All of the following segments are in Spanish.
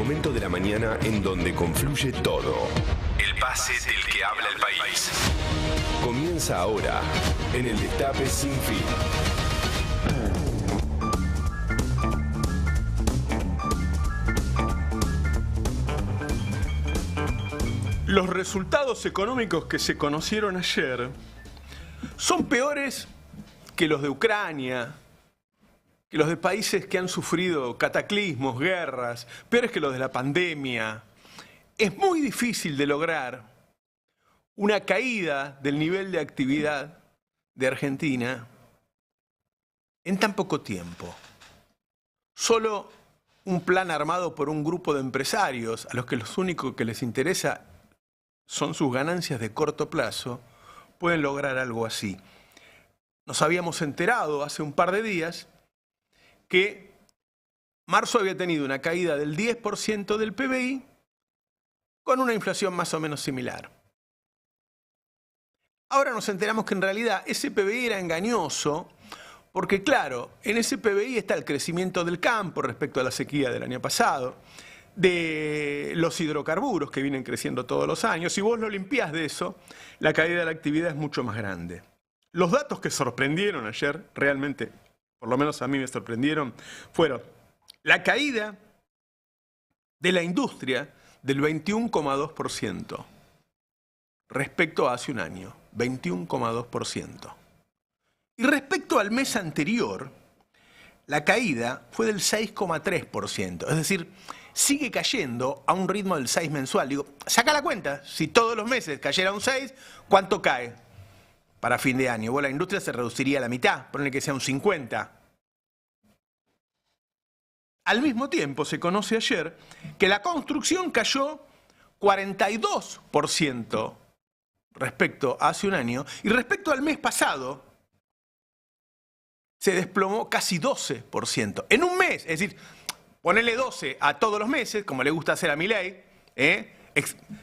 momento de la mañana en donde confluye todo. El pase del que habla el país. Comienza ahora en el Destape Sin Fin. Los resultados económicos que se conocieron ayer son peores que los de Ucrania, que los de países que han sufrido cataclismos, guerras, peores que los de la pandemia. Es muy difícil de lograr una caída del nivel de actividad de Argentina en tan poco tiempo. Solo un plan armado por un grupo de empresarios a los que lo único que les interesa son sus ganancias de corto plazo, pueden lograr algo así. Nos habíamos enterado hace un par de días que marzo había tenido una caída del 10% del PBI con una inflación más o menos similar. Ahora nos enteramos que en realidad ese PBI era engañoso porque, claro, en ese PBI está el crecimiento del campo respecto a la sequía del año pasado, de los hidrocarburos que vienen creciendo todos los años. Si vos lo limpiás de eso, la caída de la actividad es mucho más grande. Los datos que sorprendieron ayer, realmente, por lo menos a mí me sorprendieron, fueron la caída de la industria del 21,2% respecto a hace un año, 21,2%. Y respecto al mes anterior, la caída fue del 6,3%, es decir, sigue cayendo a un ritmo del 6 mensual. Digo, saca la cuenta, si todos los meses cayera un 6, ¿cuánto cae para fin de año? Bueno, la industria se reduciría a la mitad, ponle que sea un 50. Al mismo tiempo, se conoce ayer que la construcción cayó 42% respecto a hace un año, y respecto al mes pasado se desplomó casi 12%. En un mes, es decir, ponele 12 a todos los meses, como le gusta hacer a Milei,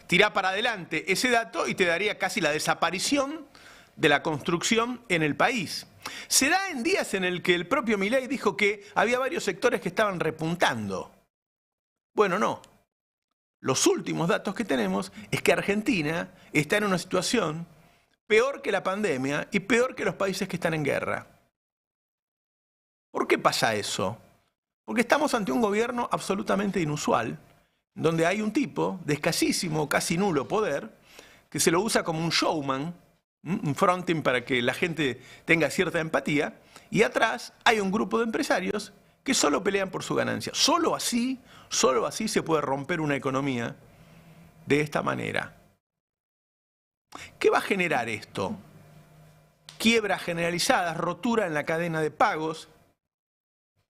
tirá para adelante ese dato y te daría casi la desaparición de la construcción en el país. Se da en días en el que el propio Milei dijo que había varios sectores que estaban repuntando. Bueno, no. Los últimos datos que tenemos es que Argentina está en una situación peor que la pandemia y peor que los países que están en guerra. ¿Por qué pasa eso? Porque estamos ante un gobierno absolutamente inusual, donde hay un tipo de escasísimo, casi nulo poder, que se lo usa como un showman, un fronting para que la gente tenga cierta empatía, y atrás hay un grupo de empresarios que solo pelean por su ganancia. Solo así se puede romper una economía de esta manera. ¿Qué va a generar esto? Quiebras generalizadas, rotura en la cadena de pagos,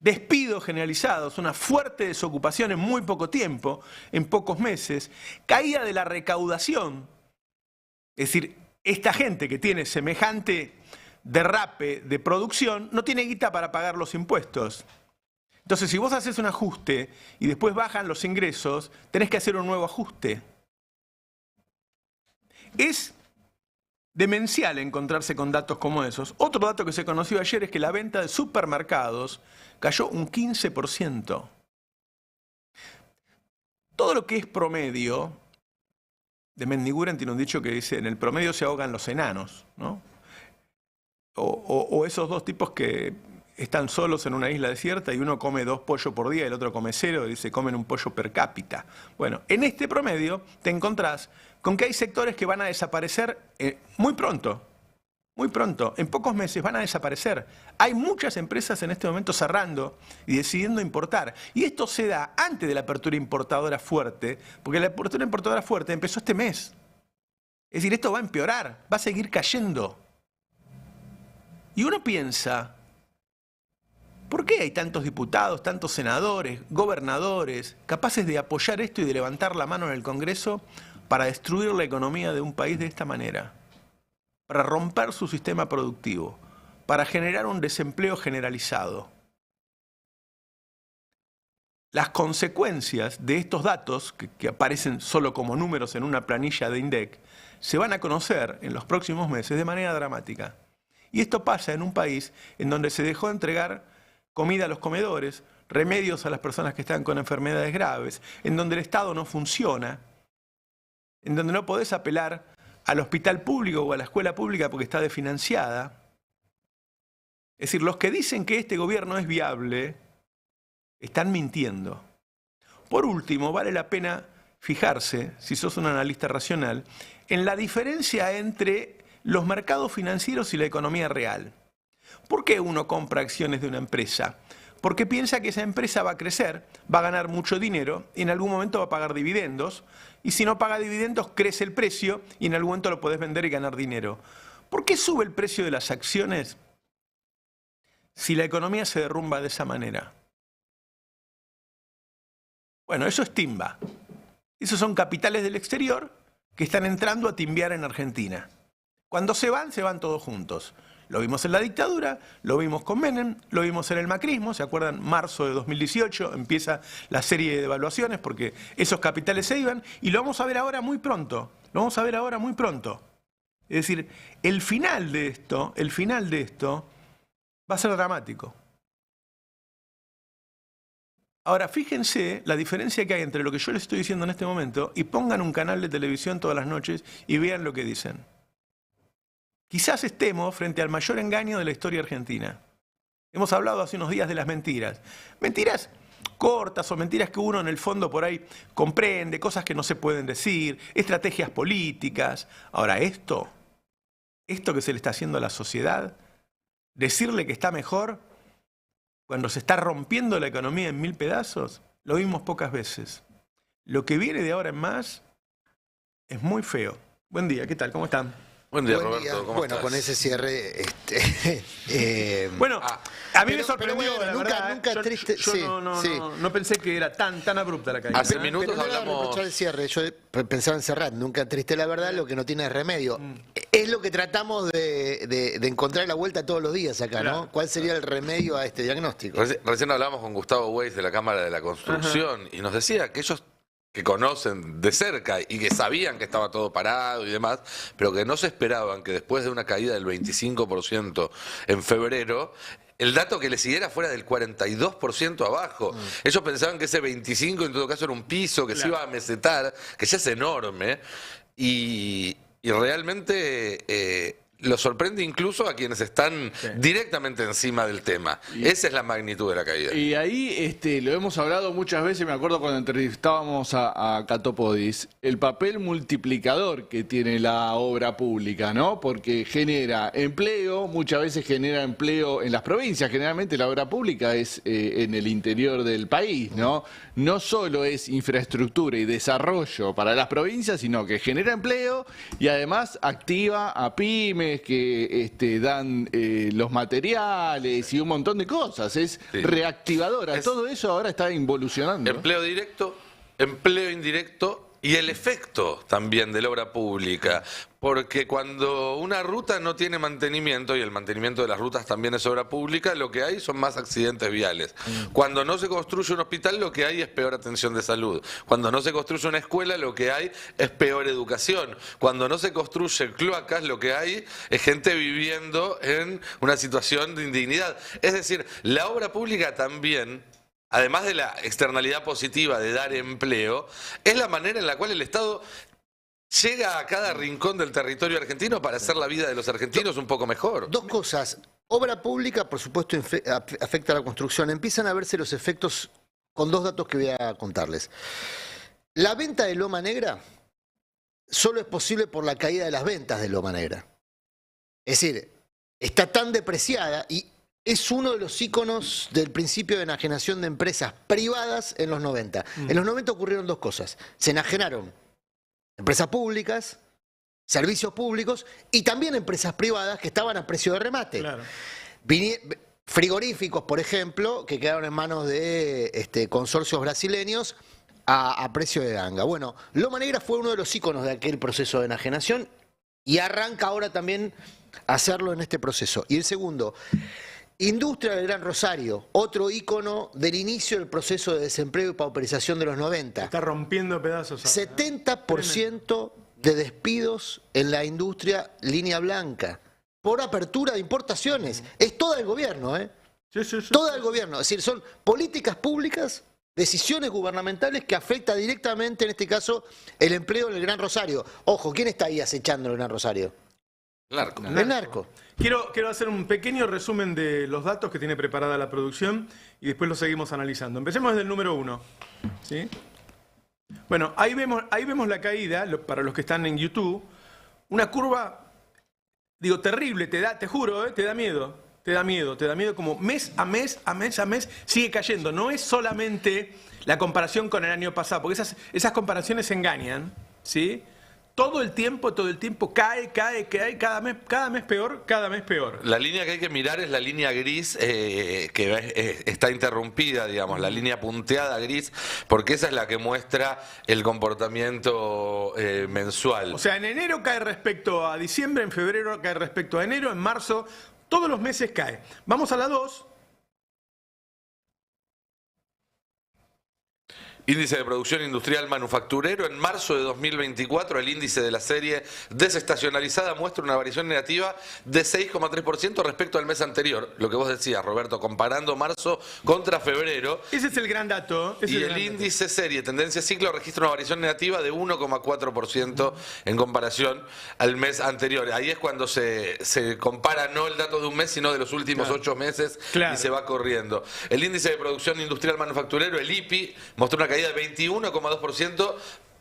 despidos generalizados, una fuerte desocupación en muy poco tiempo, en pocos meses, caída de la recaudación. Es decir, esta gente que tiene semejante derrape de producción no tiene guita para pagar los impuestos. Entonces, si vos haces un ajuste y después bajan los ingresos, tenés que hacer un nuevo ajuste. Es demencial encontrarse con datos como esos. Otro dato que se conoció ayer es que la venta de supermercados cayó un 15%. Todo lo que es promedio, de Mendiguren tiene un dicho que dice, en el promedio se ahogan los enanos, ¿no? O esos dos tipos que están solos en una isla desierta y uno come 2 pollos por día y el otro come 0, y se comen un pollo per cápita. Bueno, en este promedio te encontrás con que hay sectores que van a desaparecer muy pronto, en pocos meses van a desaparecer. Hay muchas empresas en este momento cerrando y decidiendo importar. Y esto se da antes de la apertura importadora fuerte, porque la apertura importadora fuerte empezó este mes. Es decir, esto va a empeorar, va a seguir cayendo. Y uno piensa, ¿por qué hay tantos diputados, tantos senadores, gobernadores, capaces de apoyar esto y de levantar la mano en el Congreso para destruir la economía de un país de esta manera? Para romper su sistema productivo, para generar un desempleo generalizado. Las consecuencias de estos datos, que aparecen solo como números en una planilla de INDEC, se van a conocer en los próximos meses de manera dramática. Y esto pasa en un país en donde se dejó de entregar comida a los comedores, remedios a las personas que están con enfermedades graves, en donde el Estado no funciona, en donde no podés apelar al hospital público o a la escuela pública porque está desfinanciada. Es decir, los que dicen que este gobierno es viable están mintiendo. Por último, vale la pena fijarse, si sos un analista racional, en la diferencia entre los mercados financieros y la economía real. ¿Por qué uno compra acciones de una empresa? Porque piensa que esa empresa va a crecer, va a ganar mucho dinero y en algún momento va a pagar dividendos. Y si no paga dividendos, crece el precio y en algún momento lo podés vender y ganar dinero. ¿Por qué sube el precio de las acciones si la economía se derrumba de esa manera? Bueno, eso es timba. Esos son capitales del exterior que están entrando a timbear en Argentina. Cuando se van todos juntos. Lo vimos en la dictadura, lo vimos con Menem, lo vimos en el macrismo, ¿se acuerdan? Marzo de 2018 empieza la serie de devaluaciones porque esos capitales se iban y lo vamos a ver ahora muy pronto. Lo vamos a ver ahora muy pronto. Es decir, el final de esto va a ser dramático. Ahora, fíjense la diferencia que hay entre lo que yo les estoy diciendo en este momento y pongan un canal de televisión todas las noches y vean lo que dicen. Quizás estemos frente al mayor engaño de la historia argentina. Hemos hablado hace unos días de las mentiras. Mentiras cortas o mentiras que uno en el fondo por ahí comprende, cosas que no se pueden decir, estrategias políticas. Ahora, esto que se le está haciendo a la sociedad, decirle que está mejor cuando se está rompiendo la economía en 1000 pedazos, lo vimos pocas veces. Lo que viene de ahora en más es muy feo. Buen día, ¿qué tal? ¿Cómo están? Buen día, Buen Roberto. día. ¿Cómo Bueno, estás? con ese cierre... Bueno, a mí me sorprendió, bueno, la nunca- verdad. nunca Yo triste- yo sí, no, sí. no pensé que era tan abrupta la caída. Hace ¿eh? minutos pero no le voy a hablamos... reprochar el cierre, yo pensaba en cerrar, nunca triste la verdad, lo que no tiene remedio. Es lo que tratamos de encontrar la vuelta todos los días acá, Claro. ¿no? ¿Cuál sería el remedio a este diagnóstico? Recién hablábamos con Gustavo Weiss de la Cámara de la Construcción y nos decía que ellos que conocen de cerca y que sabían que estaba todo parado y demás, pero que no se esperaban que después de una caída del 25% en febrero, el dato que le siguiera fuera del 42% abajo. Ellos pensaban que ese 25% en todo caso era un piso, que se iba a mesetar, que ya es enorme, y realmente... lo sorprende incluso a quienes están directamente encima del tema. Esa es la magnitud de la caída. Y ahí lo hemos hablado muchas veces, me acuerdo cuando entrevistábamos a Catopodis, el papel multiplicador que tiene la obra pública, ¿no? Porque genera empleo, muchas veces genera empleo en las provincias, generalmente la obra pública es en el interior del país, ¿no? No solo es infraestructura y desarrollo para las provincias, sino que genera empleo y además activa a pymes que dan los materiales y un montón de cosas. Es reactivadora. Todo eso ahora está involucionando. Empleo directo, empleo indirecto y el efecto también de la obra pública. Porque cuando una ruta no tiene mantenimiento, y el mantenimiento de las rutas también es obra pública, lo que hay son más accidentes viales. Cuando no se construye un hospital, lo que hay es peor atención de salud. Cuando no se construye una escuela, lo que hay es peor educación. Cuando no se construye cloacas, lo que hay es gente viviendo en una situación de indignidad. Es decir, la obra pública también, además de la externalidad positiva de dar empleo, es la manera en la cual el Estado llega a cada rincón del territorio argentino para hacer la vida de los argentinos un poco mejor. Dos cosas. Obra pública, por supuesto, afecta a la construcción. Empiezan a verse los efectos con dos datos que voy a contarles. La venta de Loma Negra solo es posible por la caída de las ventas de Loma Negra. Es decir, está tan depreciada y es uno de los íconos del principio de enajenación de empresas privadas en los 90. En los 90 ocurrieron dos cosas. Se enajenaron empresas públicas, servicios públicos y también empresas privadas que estaban a precio de remate. Claro. Frigoríficos, por ejemplo, que quedaron en manos de consorcios brasileños a precio de ganga. Bueno, Loma Negra fue uno de los íconos de aquel proceso de enajenación y arranca ahora también a hacerlo en este proceso. Y el segundo, Industria del Gran Rosario, otro ícono del inicio del proceso de desempleo y pauperización de los 90. Está rompiendo pedazos. 70% de despidos en la industria línea blanca por apertura de importaciones. Es todo el gobierno, ¿eh? Sí. Todo el gobierno. Es decir, son políticas públicas, decisiones gubernamentales que afectan directamente, en este caso, el empleo en el Gran Rosario. Ojo, ¿quién está ahí acechando en el Gran Rosario? Narco. El narco. Quiero hacer un pequeño resumen de los datos que tiene preparada la producción y después los seguimos analizando. Empecemos desde el número 1. ¿Sí? Bueno, ahí vemos la caída, para los que están en YouTube, una curva, digo, terrible, te juro, te da miedo. Te da miedo como mes a mes sigue cayendo. No es solamente la comparación con el año pasado, porque esas comparaciones engañan, ¿sí? Todo el tiempo cae, cada mes peor. La línea que hay que mirar es la línea gris que está interrumpida, digamos, la línea punteada gris, porque esa es la que muestra el comportamiento mensual. O sea, en enero cae respecto a diciembre, en febrero cae respecto a enero, en marzo, todos los meses cae. Vamos a la 2. Índice de producción industrial manufacturero. En marzo de 2024, el índice de la serie desestacionalizada muestra una variación negativa de 6,3% respecto al mes anterior. Lo que vos decías, Roberto, comparando marzo contra febrero. Ese es el gran dato. Y el índice serie tendencia ciclo registra una variación negativa de 1,4% en comparación al mes anterior. Ahí es cuando se compara no el dato de un mes, sino de los últimos 8 meses y se va corriendo. El índice de producción industrial manufacturero, el IPI, mostró una caída de 21,2%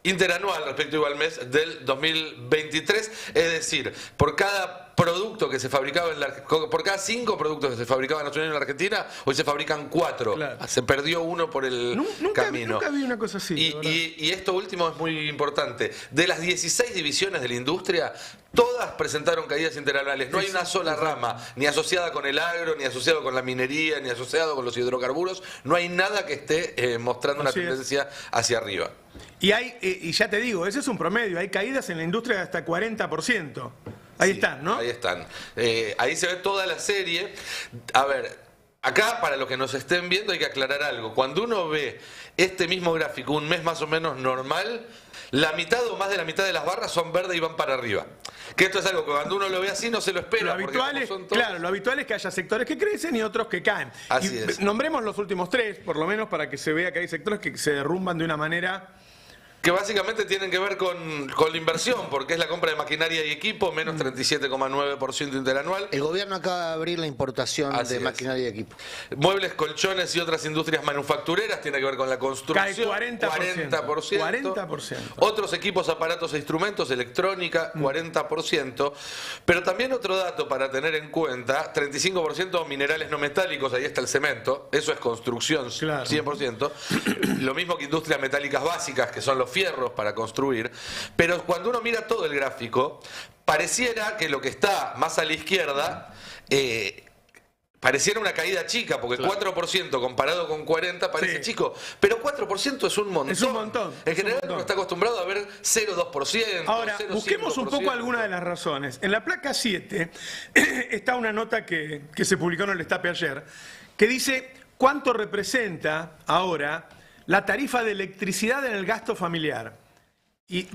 interanual respecto al mes del 2023, es decir, por cada producto que se fabricaba por cada 5 productos que se fabricaban en la Argentina, hoy se fabrican 4. Claro. Se perdió uno por el camino. Nunca vi una cosa así. Y esto último es muy importante. De las 16 divisiones de la industria, todas presentaron caídas interanuales. No hay una sola rama, ni asociada con el agro, ni asociado con la minería, ni asociado con los hidrocarburos. No hay nada que esté mostrando una tendencia hacia arriba. Y ya te digo, ese es un promedio. Hay caídas en la industria de hasta 40%. Ahí están, ¿no? Ahí están. Ahí se ve toda la serie. A ver, acá para los que nos estén viendo hay que aclarar algo. Cuando uno ve este mismo gráfico, un mes más o menos normal, la mitad o más de la mitad de las barras son verdes y van para arriba. Que esto es algo que cuando uno lo ve así no se lo espera. Lo habitual es que haya sectores que crecen y otros que caen. Así es. Nombremos los últimos 3, por lo menos para que se vea que hay sectores que se derrumban de una manera... Que básicamente tienen que ver con la inversión, porque es la compra de maquinaria y equipo, menos 37,9% interanual. El gobierno acaba de abrir la importación de maquinaria y equipo. Muebles, colchones y otras industrias manufactureras tiene que ver con la construcción. Cae 40%. 40%. Otros equipos, aparatos e instrumentos, electrónica, 40%. Pero también otro dato para tener en cuenta, 35% minerales no metálicos, ahí está el cemento, eso es construcción, 100%. Lo mismo que industrias metálicas básicas, que son los fierros para construir, pero cuando uno mira todo el gráfico, pareciera que lo que está más a la izquierda pareciera una caída chica, porque 4% comparado con 40 parece chico, pero 4% es un montón. Es un montón. En general uno está acostumbrado a ver 0,2%. Ahora, 0,5%. busquemos un poco algunas de las razones. En la placa 7 está una nota que se publicó en el Destape ayer, que dice cuánto representa ahora la tarifa de electricidad en el gasto familiar. Y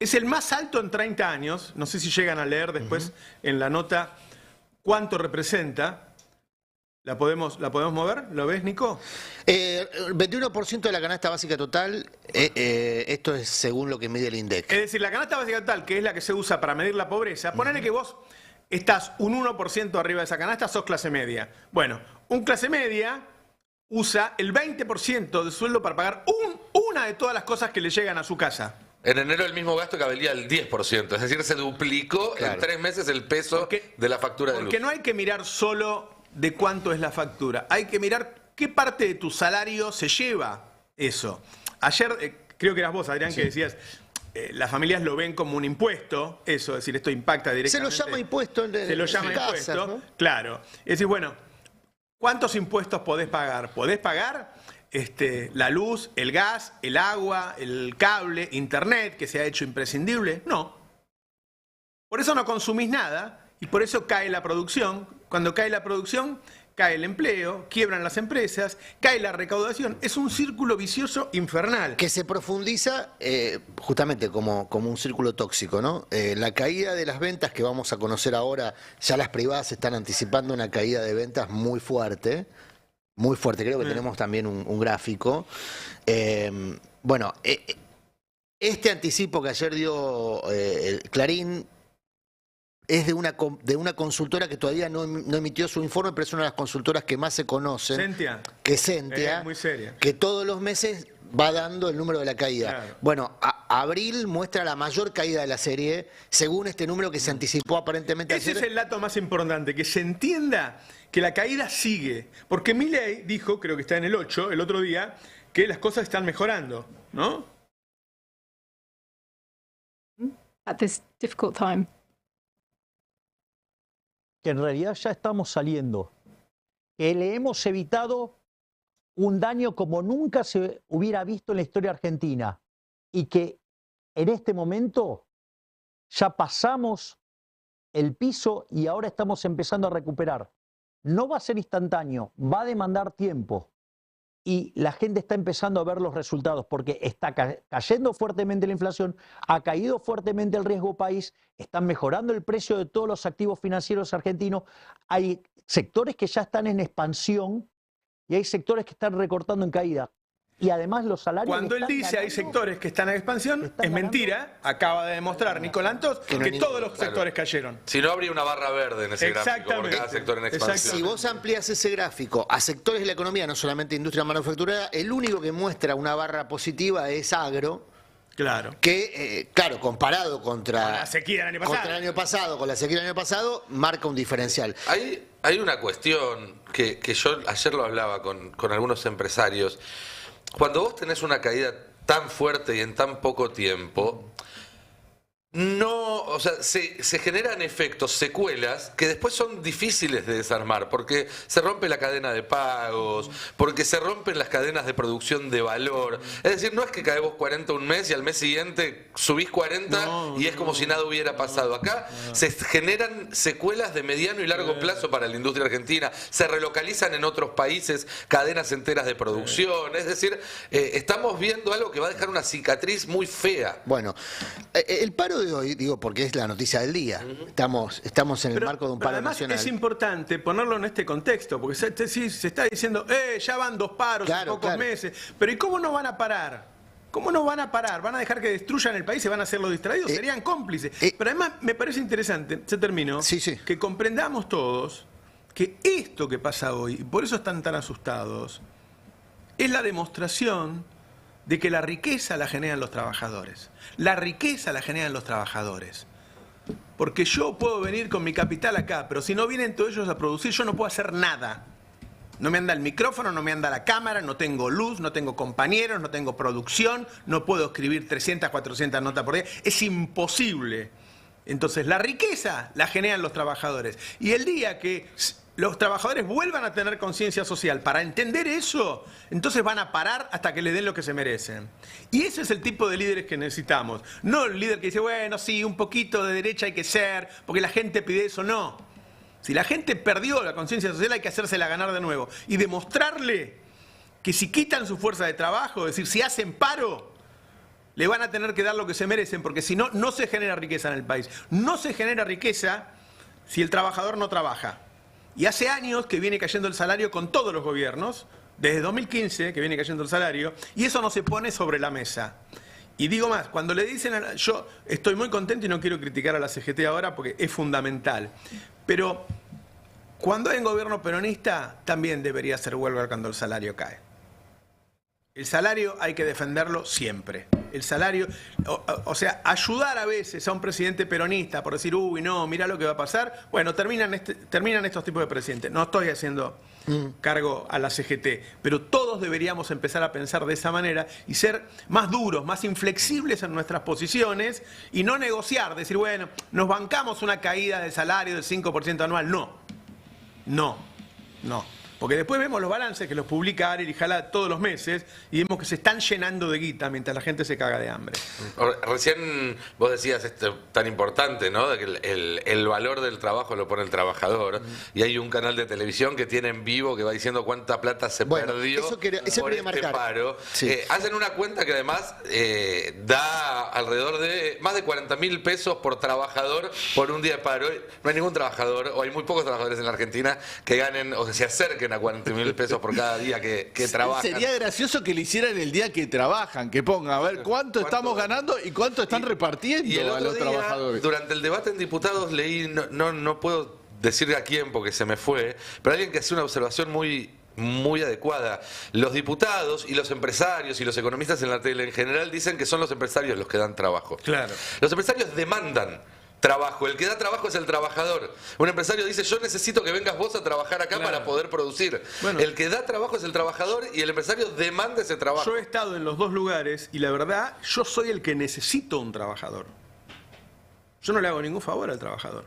es el más alto en 30 años. No sé si llegan a leer después en la nota cuánto representa. ¿La podemos mover? ¿Lo ves, Nico? 21% de la canasta básica total, esto es según lo que mide el INDEC. Es decir, la canasta básica total, que es la que se usa para medir la pobreza, ponele que vos estás un 1% arriba de esa canasta, sos clase media. Bueno, un clase media usa el 20% de sueldo para pagar una de todas las cosas que le llegan a su casa. En enero el mismo gasto que valía el 10%, es decir, se duplicó en 3 meses el peso de la factura de luz. Porque no hay que mirar solo de cuánto es la factura, hay que mirar qué parte de tu salario se lleva eso. Ayer, creo que eras vos, Adrián, que decías... las familias lo ven como un impuesto, eso, es decir, esto impacta directamente. Se lo llama impuesto. Se lo llama impuesto, ¿no? Claro. Es decir, bueno, ¿cuántos impuestos podés pagar? ¿Podés pagar la luz, el gas, el agua, el cable, internet, que se ha hecho imprescindible? No. Por eso no consumís nada y por eso cae la producción. Cuando cae la producción, cae el empleo, quiebran las empresas, cae la recaudación. Es un círculo vicioso infernal. Que se profundiza justamente como un círculo tóxico, ¿no? La caída de las ventas que vamos a conocer ahora, ya las privadas están anticipando una caída de ventas muy fuerte. Muy fuerte, creo que tenemos también un gráfico. Bueno, este anticipo que ayer dio el Clarín es de una consultora que todavía no emitió su informe, pero es una de las consultoras que más se conocen. Sentia. Que Sentia, muy seria. que todos los meses va dando el número de la caída. Claro. Bueno, abril muestra la mayor caída de la serie, según este número que se anticipó aparentemente Ese ayer. es el dato más importante, que se entienda que la caída sigue. Porque Milei dijo, creo que está en el 8, el otro día, que las cosas están mejorando, ¿no? At this difficult time. Que en realidad ya estamos saliendo, que le hemos evitado un daño como nunca se hubiera visto en la historia argentina y que en este momento ya pasamos el piso y ahora estamos empezando a recuperar. No va a ser instantáneo, va a demandar tiempo y la gente está empezando a ver los resultados porque está cayendo fuertemente la inflación, ha caído fuertemente el riesgo país, están mejorando el precio de todos los activos financieros argentinos, hay sectores que ya están en expansión y hay sectores que están recortando en caída. Y además los salarios... Cuando él dice hay sectores que están en expansión, es mentira. Acaba de demostrar Nicolás Antos que todos los sectores cayeron. Si no, habría una barra verde en ese gráfico por cada sector en expansión. Si vos amplías ese gráfico a sectores de la economía, no solamente industria manufacturera, el único que muestra una barra positiva es agro. Claro. Que, claro, comparado contra la sequía del año pasado. Contra el año pasado, con la sequía del año pasado, marca un diferencial. Hay una cuestión que yo ayer lo hablaba con algunos empresarios. Cuando vos tenés una caída tan fuerte y en tan poco tiempo, o sea, se generan efectos, secuelas, que después son difíciles de desarmar, porque se rompe la cadena de pagos, porque se rompen las cadenas de producción de valor. Es decir, no es que caemos 40 un mes y al mes siguiente subís 40 y es como si nada hubiera pasado. Acá se generan secuelas de mediano y largo plazo para la industria argentina, se relocalizan en otros países cadenas enteras de producción. Es decir, estamos viendo algo que va a dejar una cicatriz muy fea. Bueno, el paro de hoy, digo, porque es la noticia del día. Estamos en el marco de un paro además nacional. Es importante ponerlo en este contexto, porque se está diciendo, ya van 2 paros en pocos meses. Pero ¿y cómo no van a parar? ¿Cómo no van a parar? ¿Van a dejar que destruyan el país? ¿Se van a hacer los distraídos? Serían cómplices. Pero además me parece interesante, se terminó, que comprendamos todos que esto que pasa hoy, y por eso están tan asustados, es la demostración de que la riqueza la generan los trabajadores. La riqueza la generan los trabajadores. Porque yo puedo venir con mi capital acá, pero si no vienen todos ellos a producir, yo no puedo hacer nada. No me anda el micrófono, no me anda la cámara, no tengo luz, no tengo compañeros, no tengo producción, no puedo escribir 300, 400 notas por día. Es imposible. Entonces, la riqueza la generan los trabajadores. Y el día que los trabajadores vuelvan a tener conciencia social para entender eso, entonces van a parar hasta que le den lo que se merecen. Y ese es el tipo de líderes que necesitamos. No el líder que dice, bueno, sí, un poquito de derecha hay que ser, porque la gente pide eso. No. Si la gente perdió la conciencia social, hay que hacérsela ganar de nuevo. Y demostrarle que si quitan su fuerza de trabajo, es decir, si hacen paro, le van a tener que dar lo que se merecen, porque si no, no se genera riqueza en el país. No se genera riqueza si el trabajador no trabaja. Y hace años que viene cayendo el salario con todos los gobiernos, desde 2015 que viene cayendo el salario, y eso no se pone sobre la mesa. Y digo más, cuando le dicen, yo estoy muy contento y no quiero criticar a la CGT ahora porque es fundamental, pero cuando hay un gobierno peronista también debería ser huelga cuando el salario cae. El salario hay que defenderlo siempre. El salario, o sea, ayudar a veces a un presidente peronista por decir, uy, no, mira lo que va a pasar. Bueno, terminan estos tipos de presidentes. No estoy haciendo cargo a la CGT, pero todos deberíamos empezar a pensar de esa manera y ser más duros, más inflexibles en nuestras posiciones y no negociar, decir, bueno, nos bancamos una caída del salario del 5% anual. No. Porque después vemos los balances que los publica Ariel y Jala todos los meses y vemos que se están llenando de guita mientras la gente se caga de hambre. Recién vos decías esto tan importante, ¿no? De que el valor del trabajo lo pone el trabajador. Y hay un canal de televisión que tiene en vivo que va diciendo cuánta plata se perdió eso por quería este marcar. paro. Sí. Hacen una cuenta que además da alrededor de más de 40.000 pesos por trabajador por un día de paro. No hay ningún trabajador, o hay muy pocos trabajadores en la Argentina que ganen o que se acerquen a 40.000 pesos por cada día que trabajan. Sería gracioso que lo hicieran el día que trabajan, que pongan a ver cuánto estamos ganando y cuánto están repartiendo y el a otro los día, trabajadores. durante el debate en diputados leí, no puedo decir a quién porque se me fue, pero alguien que hace una observación muy adecuada. Los diputados y los empresarios y los economistas en la tele en general dicen que son los empresarios los que dan trabajo. Claro. Los empresarios demandan trabajo. El que da trabajo es el trabajador. Un empresario dice, yo necesito que vengas vos a trabajar acá para poder producir. Bueno. El que da trabajo es el trabajador y el empresario demanda ese trabajo. Yo he estado en los dos lugares y la verdad, yo soy el que necesito un trabajador. Yo no le hago ningún favor al trabajador.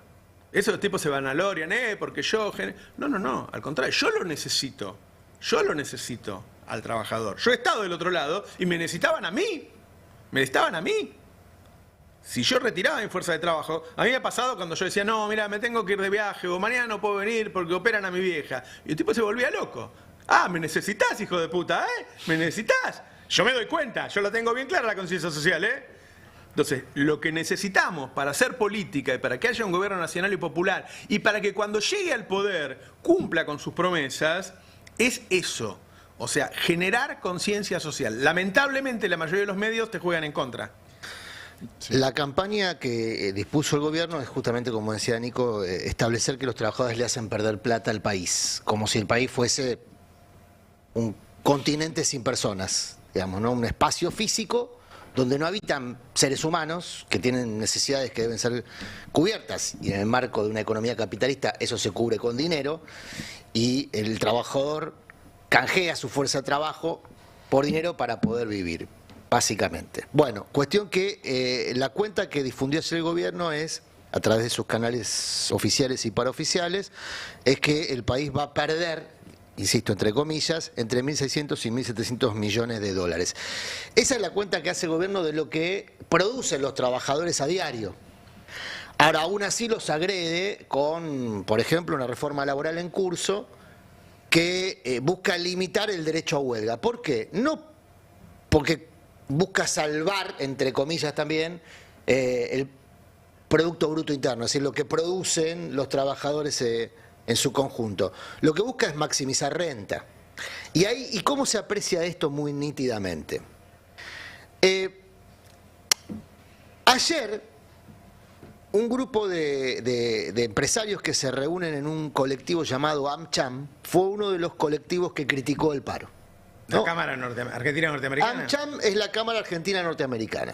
Esos tipos se vanaglorian, porque yo... No, al contrario, yo lo necesito. Yo lo necesito al trabajador. Yo he estado del otro lado y me necesitaban a mí. Me necesitaban a mí. Si yo retiraba mi fuerza de trabajo, a mí me ha pasado cuando yo decía, no, mira, me tengo que ir de viaje o mañana no puedo venir porque operan a mi vieja. Y el tipo se volvía loco. Ah, ¿me necesitas, hijo de puta, ¿Me necesitas? Yo me doy cuenta, yo lo tengo bien clara la conciencia social, Entonces, lo que necesitamos para hacer política y para que haya un gobierno nacional y popular y para que cuando llegue al poder cumpla con sus promesas, es eso. O sea, generar conciencia social. Lamentablemente, la mayoría de los medios te juegan en contra. Sí. La campaña que dispuso el gobierno es justamente, como decía Nico, establecer que los trabajadores le hacen perder plata al país, como si el país fuese un continente sin personas, digamos, ¿no? Un espacio físico donde no habitan seres humanos que tienen necesidades que deben ser cubiertas, y en el marco de una economía capitalista eso se cubre con dinero, y el trabajador canjea su fuerza de trabajo por dinero para poder vivir. Básicamente. Bueno, cuestión que la cuenta que difundió ayer el gobierno es, a través de sus canales oficiales y paraoficiales, es que el país va a perder, insisto, entre comillas, entre 1.600 y 1.700 millones de dólares. Esa es la cuenta que hace el gobierno de lo que producen los trabajadores a diario. Ahora, aún así los agrede con, por ejemplo, una reforma laboral en curso que busca limitar el derecho a huelga. ¿Por qué? No porque busca salvar, entre comillas también, el Producto Bruto Interno, es decir, lo que producen los trabajadores en su conjunto. Lo que busca es maximizar renta. ¿Y cómo se aprecia esto muy nítidamente? Ayer, un grupo de empresarios que se reúnen en un colectivo llamado AmCham fue uno de los colectivos que criticó el paro. La Cámara Argentina Norteamericana. AmCham es la Cámara Argentina Norteamericana,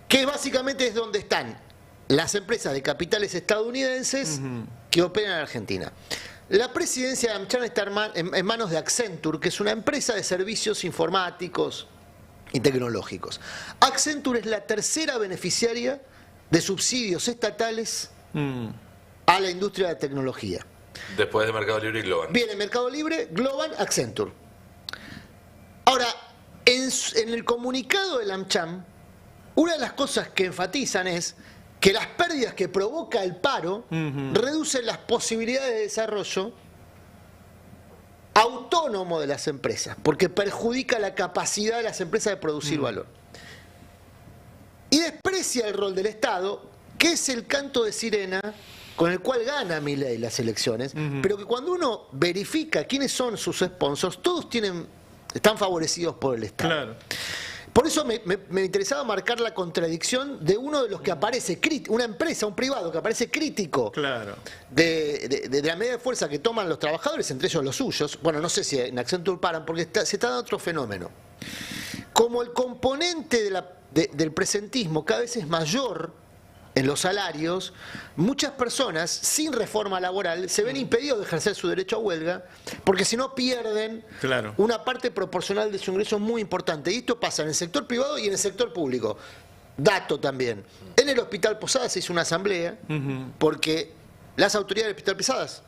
que básicamente es donde están las empresas de capitales estadounidenses que operan en Argentina. La presidencia de AmCham está en manos de Accenture, que es una empresa de servicios informáticos y tecnológicos. Accenture es la tercera beneficiaria de subsidios estatales a la industria de la tecnología. Después de Mercado Libre y Globan. Viene Mercado Libre, Globan, Accenture. Ahora, en el comunicado del AmCham, una de las cosas que enfatizan es que las pérdidas que provoca el paro reducen las posibilidades de desarrollo autónomo de las empresas, porque perjudica la capacidad de las empresas de producir valor. Y desprecia el rol del Estado, que es el canto de sirena con el cual gana Milei las elecciones, pero que cuando uno verifica quiénes son sus sponsors, todos están favorecidos por el Estado. Claro. Por eso me interesaba marcar la contradicción de uno de los que aparece, una empresa, un privado que aparece crítico de la medida de fuerza que toman los trabajadores, entre ellos los suyos. Bueno, no sé si en Accenture paran, porque se está dando otro fenómeno. Como el componente del presentismo cada vez es mayor en los salarios, muchas personas sin reforma laboral se ven impedidos de ejercer su derecho a huelga, porque si no pierden una parte proporcional de su ingreso muy importante. Y esto pasa en el sector privado y en el sector público. Dato también. En el Hospital Posadas se hizo una asamblea porque las autoridades del Hospital Posadas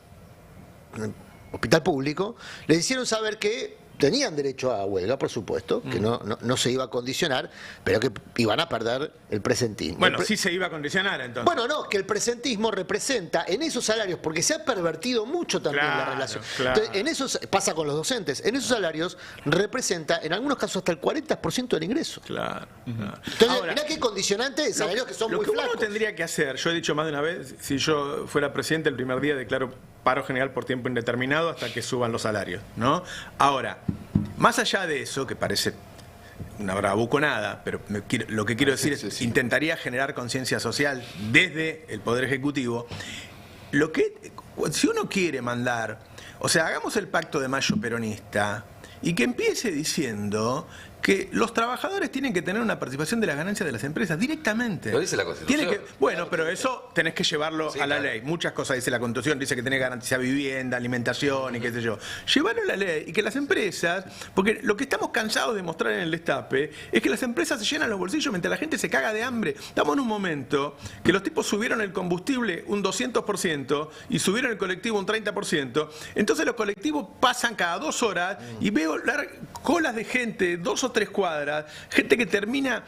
hospital público, les hicieron saber que tenían derecho a huelga, por supuesto, que no se iba a condicionar, pero que iban a perder el presentismo. Bueno, sí se iba a condicionar entonces. Bueno, no, que el presentismo representa en esos salarios, porque se ha pervertido mucho también la relación. Claro. Entonces, en esos, pasa con los docentes, en esos salarios representa, en algunos casos, hasta el 40% del ingreso. Claro. Entonces, Ahora, mirá qué condicionante de salarios que son lo muy que flacos. uno tendría que hacer, yo he dicho más de una vez, si yo fuera presidente el primer día declaro paro general por tiempo indeterminado hasta que suban los salarios, ¿no? Ahora, más allá de eso, que parece una bravuconada, pero lo que quiero decir es, intentaría generar conciencia social desde el Poder Ejecutivo. Si uno quiere mandar, o sea, hagamos el pacto de mayo peronista y que empiece diciendo que los trabajadores tienen que tener una participación de las ganancias de las empresas directamente. Lo dice la Constitución. Bueno, pero eso tenés que llevarlo Sí, a la claro. ley. Muchas cosas dice la Constitución, dice que tenés que garantizar vivienda, alimentación y qué sé yo. Llevarlo a la ley y que las empresas, porque lo que estamos cansados de mostrar en el destape es que las empresas se llenan los bolsillos mientras la gente se caga de hambre. Estamos en un momento que los tipos subieron el combustible un 200% y subieron el colectivo un 30%. Entonces los colectivos pasan cada 2 horas y veo colas de gente, 2 o 3 cuadras, gente que termina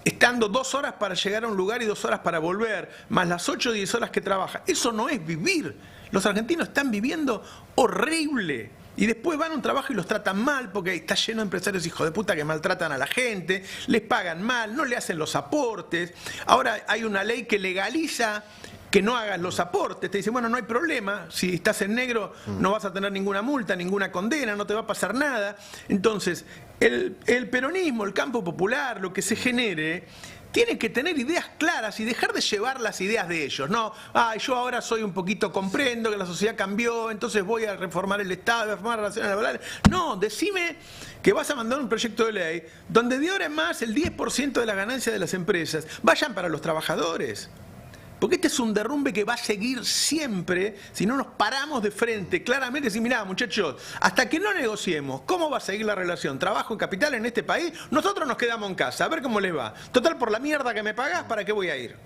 estando 2 horas para llegar a un lugar y 2 horas para volver, más las 8 o 10 horas que trabaja. Eso no es vivir. Los argentinos están viviendo horrible. Y después van a un trabajo y los tratan mal porque está lleno de empresarios hijos de puta que maltratan a la gente, les pagan mal, no le hacen los aportes. Ahora hay una ley que legaliza que no hagas los aportes. Te dice, bueno, no hay problema, si estás en negro no vas a tener ninguna multa, ninguna condena, no te va a pasar nada. Entonces, el peronismo, el campo popular, lo que se genere, tiene que tener ideas claras y dejar de llevar las ideas de ellos. No, yo ahora soy un poquito, comprendo que la sociedad cambió, entonces voy a reformar el Estado, voy a reformar las relaciones laborales. No, decime que vas a mandar un proyecto de ley donde de ahora en más el 10% de la ganancia de las empresas vayan para los trabajadores. Porque este es un derrumbe que va a seguir siempre si no nos paramos de frente claramente y decir, mirá, muchachos, hasta que no negociemos cómo va a seguir la relación trabajo y capital en este país, nosotros nos quedamos en casa, a ver cómo les va. Total, por la mierda que me pagás, ¿para qué voy a ir?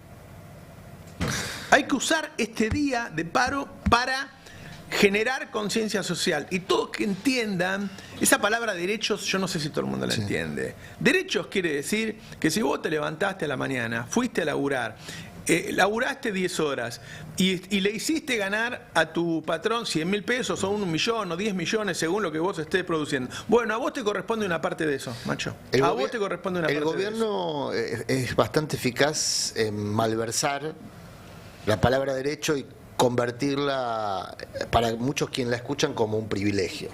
Hay que usar este día de paro para generar conciencia social y todos que entiendan esa palabra derechos. Yo no sé si todo el mundo la entiende. Derechos quiere decir que si vos te levantaste a la mañana, fuiste a laburar, laburaste 10 horas y le hiciste ganar a tu patrón 100.000 pesos o 1 millón o 10 millones según lo que vos estés produciendo. Bueno, a vos te corresponde una parte de eso, macho. A vos te corresponde una parte de eso. El gobierno es bastante eficaz en malversar la palabra derecho y convertirla, para muchos quienes la escuchan, como un privilegio.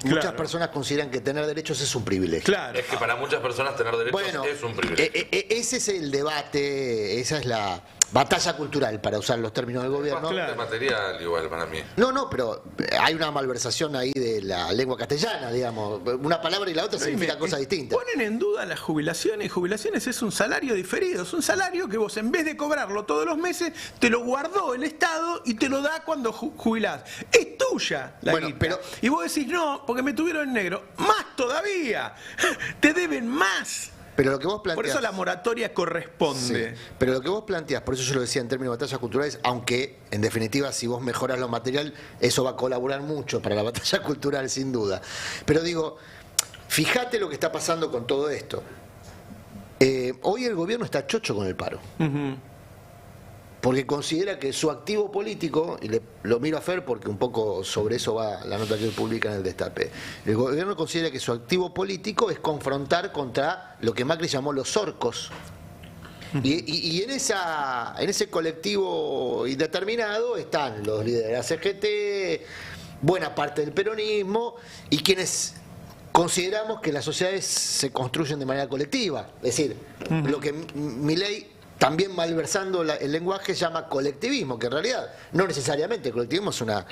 Muchas personas consideran que tener derechos es un privilegio. Claro. Es que para muchas personas tener derechos es un privilegio. Ese es el debate, esa es la batalla cultural, para usar los términos del gobierno. Bastante material igual para mí. No, pero hay una malversación ahí de la lengua castellana, digamos. Una palabra y la otra significan cosas distintas. Ponen en duda las jubilaciones. Jubilaciones es un salario diferido. Es un salario que vos, en vez de cobrarlo todos los meses, te lo guardó el Estado y te lo da cuando jubilás. Es tuya la guita. Y vos decís, no, porque me tuvieron en negro. Más todavía. Te deben más. Pero lo que vos planteás, por eso la moratoria corresponde. Sí, pero lo que vos planteás, por eso yo lo decía en términos de batallas culturales, aunque en definitiva si vos mejoras lo material, eso va a colaborar mucho para la batalla cultural, sin duda. Pero digo, fíjate lo que está pasando con todo esto. Hoy el gobierno está chocho con el paro. Porque considera que su activo político, y lo miro a Fer porque un poco sobre eso va la nota que publica en el Destape, el gobierno considera que su activo político es confrontar contra lo que Macri llamó los orcos. Y en ese colectivo indeterminado están los líderes de la CGT, buena parte del peronismo y quienes consideramos que las sociedades se construyen de manera colectiva. Es decir, lo que Milei, también malversando el lenguaje, llama colectivismo, que en realidad no necesariamente el colectivismo es una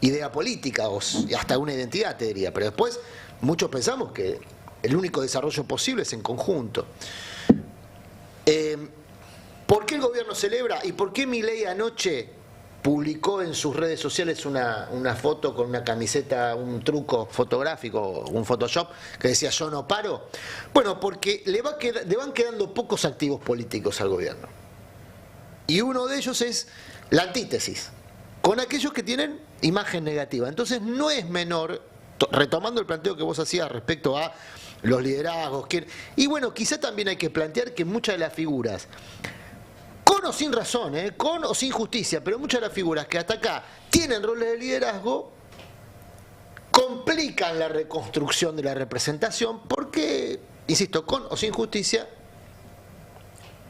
idea política o hasta una identidad, te diría, pero después muchos pensamos que el único desarrollo posible es en conjunto. ¿Por qué el gobierno celebra y por qué Milei anoche publicó en sus redes sociales una foto con una camiseta, un truco fotográfico, un Photoshop, que decía yo no paro? Bueno, porque le van quedando pocos activos políticos al gobierno. Y uno de ellos es la antítesis. con aquellos que tienen imagen negativa. Entonces no es menor, retomando el planteo que vos hacías respecto a los liderazgos, y bueno, quizá también hay que plantear que muchas de las figuras, con o sin razón, con o sin justicia, pero muchas de las figuras que hasta acá tienen roles de liderazgo, complican la reconstrucción de la representación porque, insisto, con o sin justicia,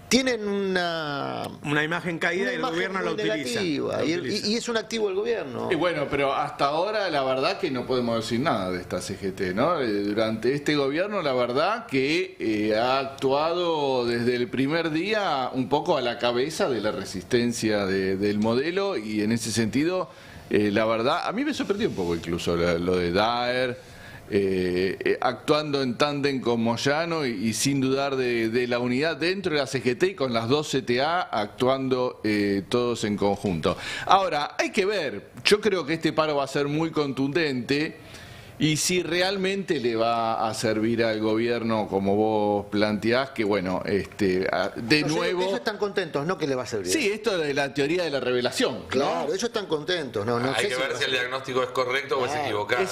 tienen una imagen caída y el gobierno la utiliza. Y es un activo del gobierno. Y bueno, pero hasta ahora la verdad que no podemos decir nada de esta CGT, ¿no? Durante este gobierno la verdad que ha actuado desde el primer día un poco a la cabeza de la resistencia del modelo, y en ese sentido, la verdad, a mí me sorprendió un poco incluso lo de Daer. Actuando en tándem con Moyano y sin dudar de la unidad dentro de la CGT y con las dos CTA actuando todos en conjunto. Ahora, hay que ver, yo creo que este paro va a ser muy contundente, y si realmente le va a servir al gobierno como vos planteás, que bueno, de nuevo... Ellos están contentos, no que le va a servir. Sí, esto de la teoría de la revelación. Claro, ellos están contentos. No Hay sé que ver si el diagnóstico es correcto o es equivocado. Es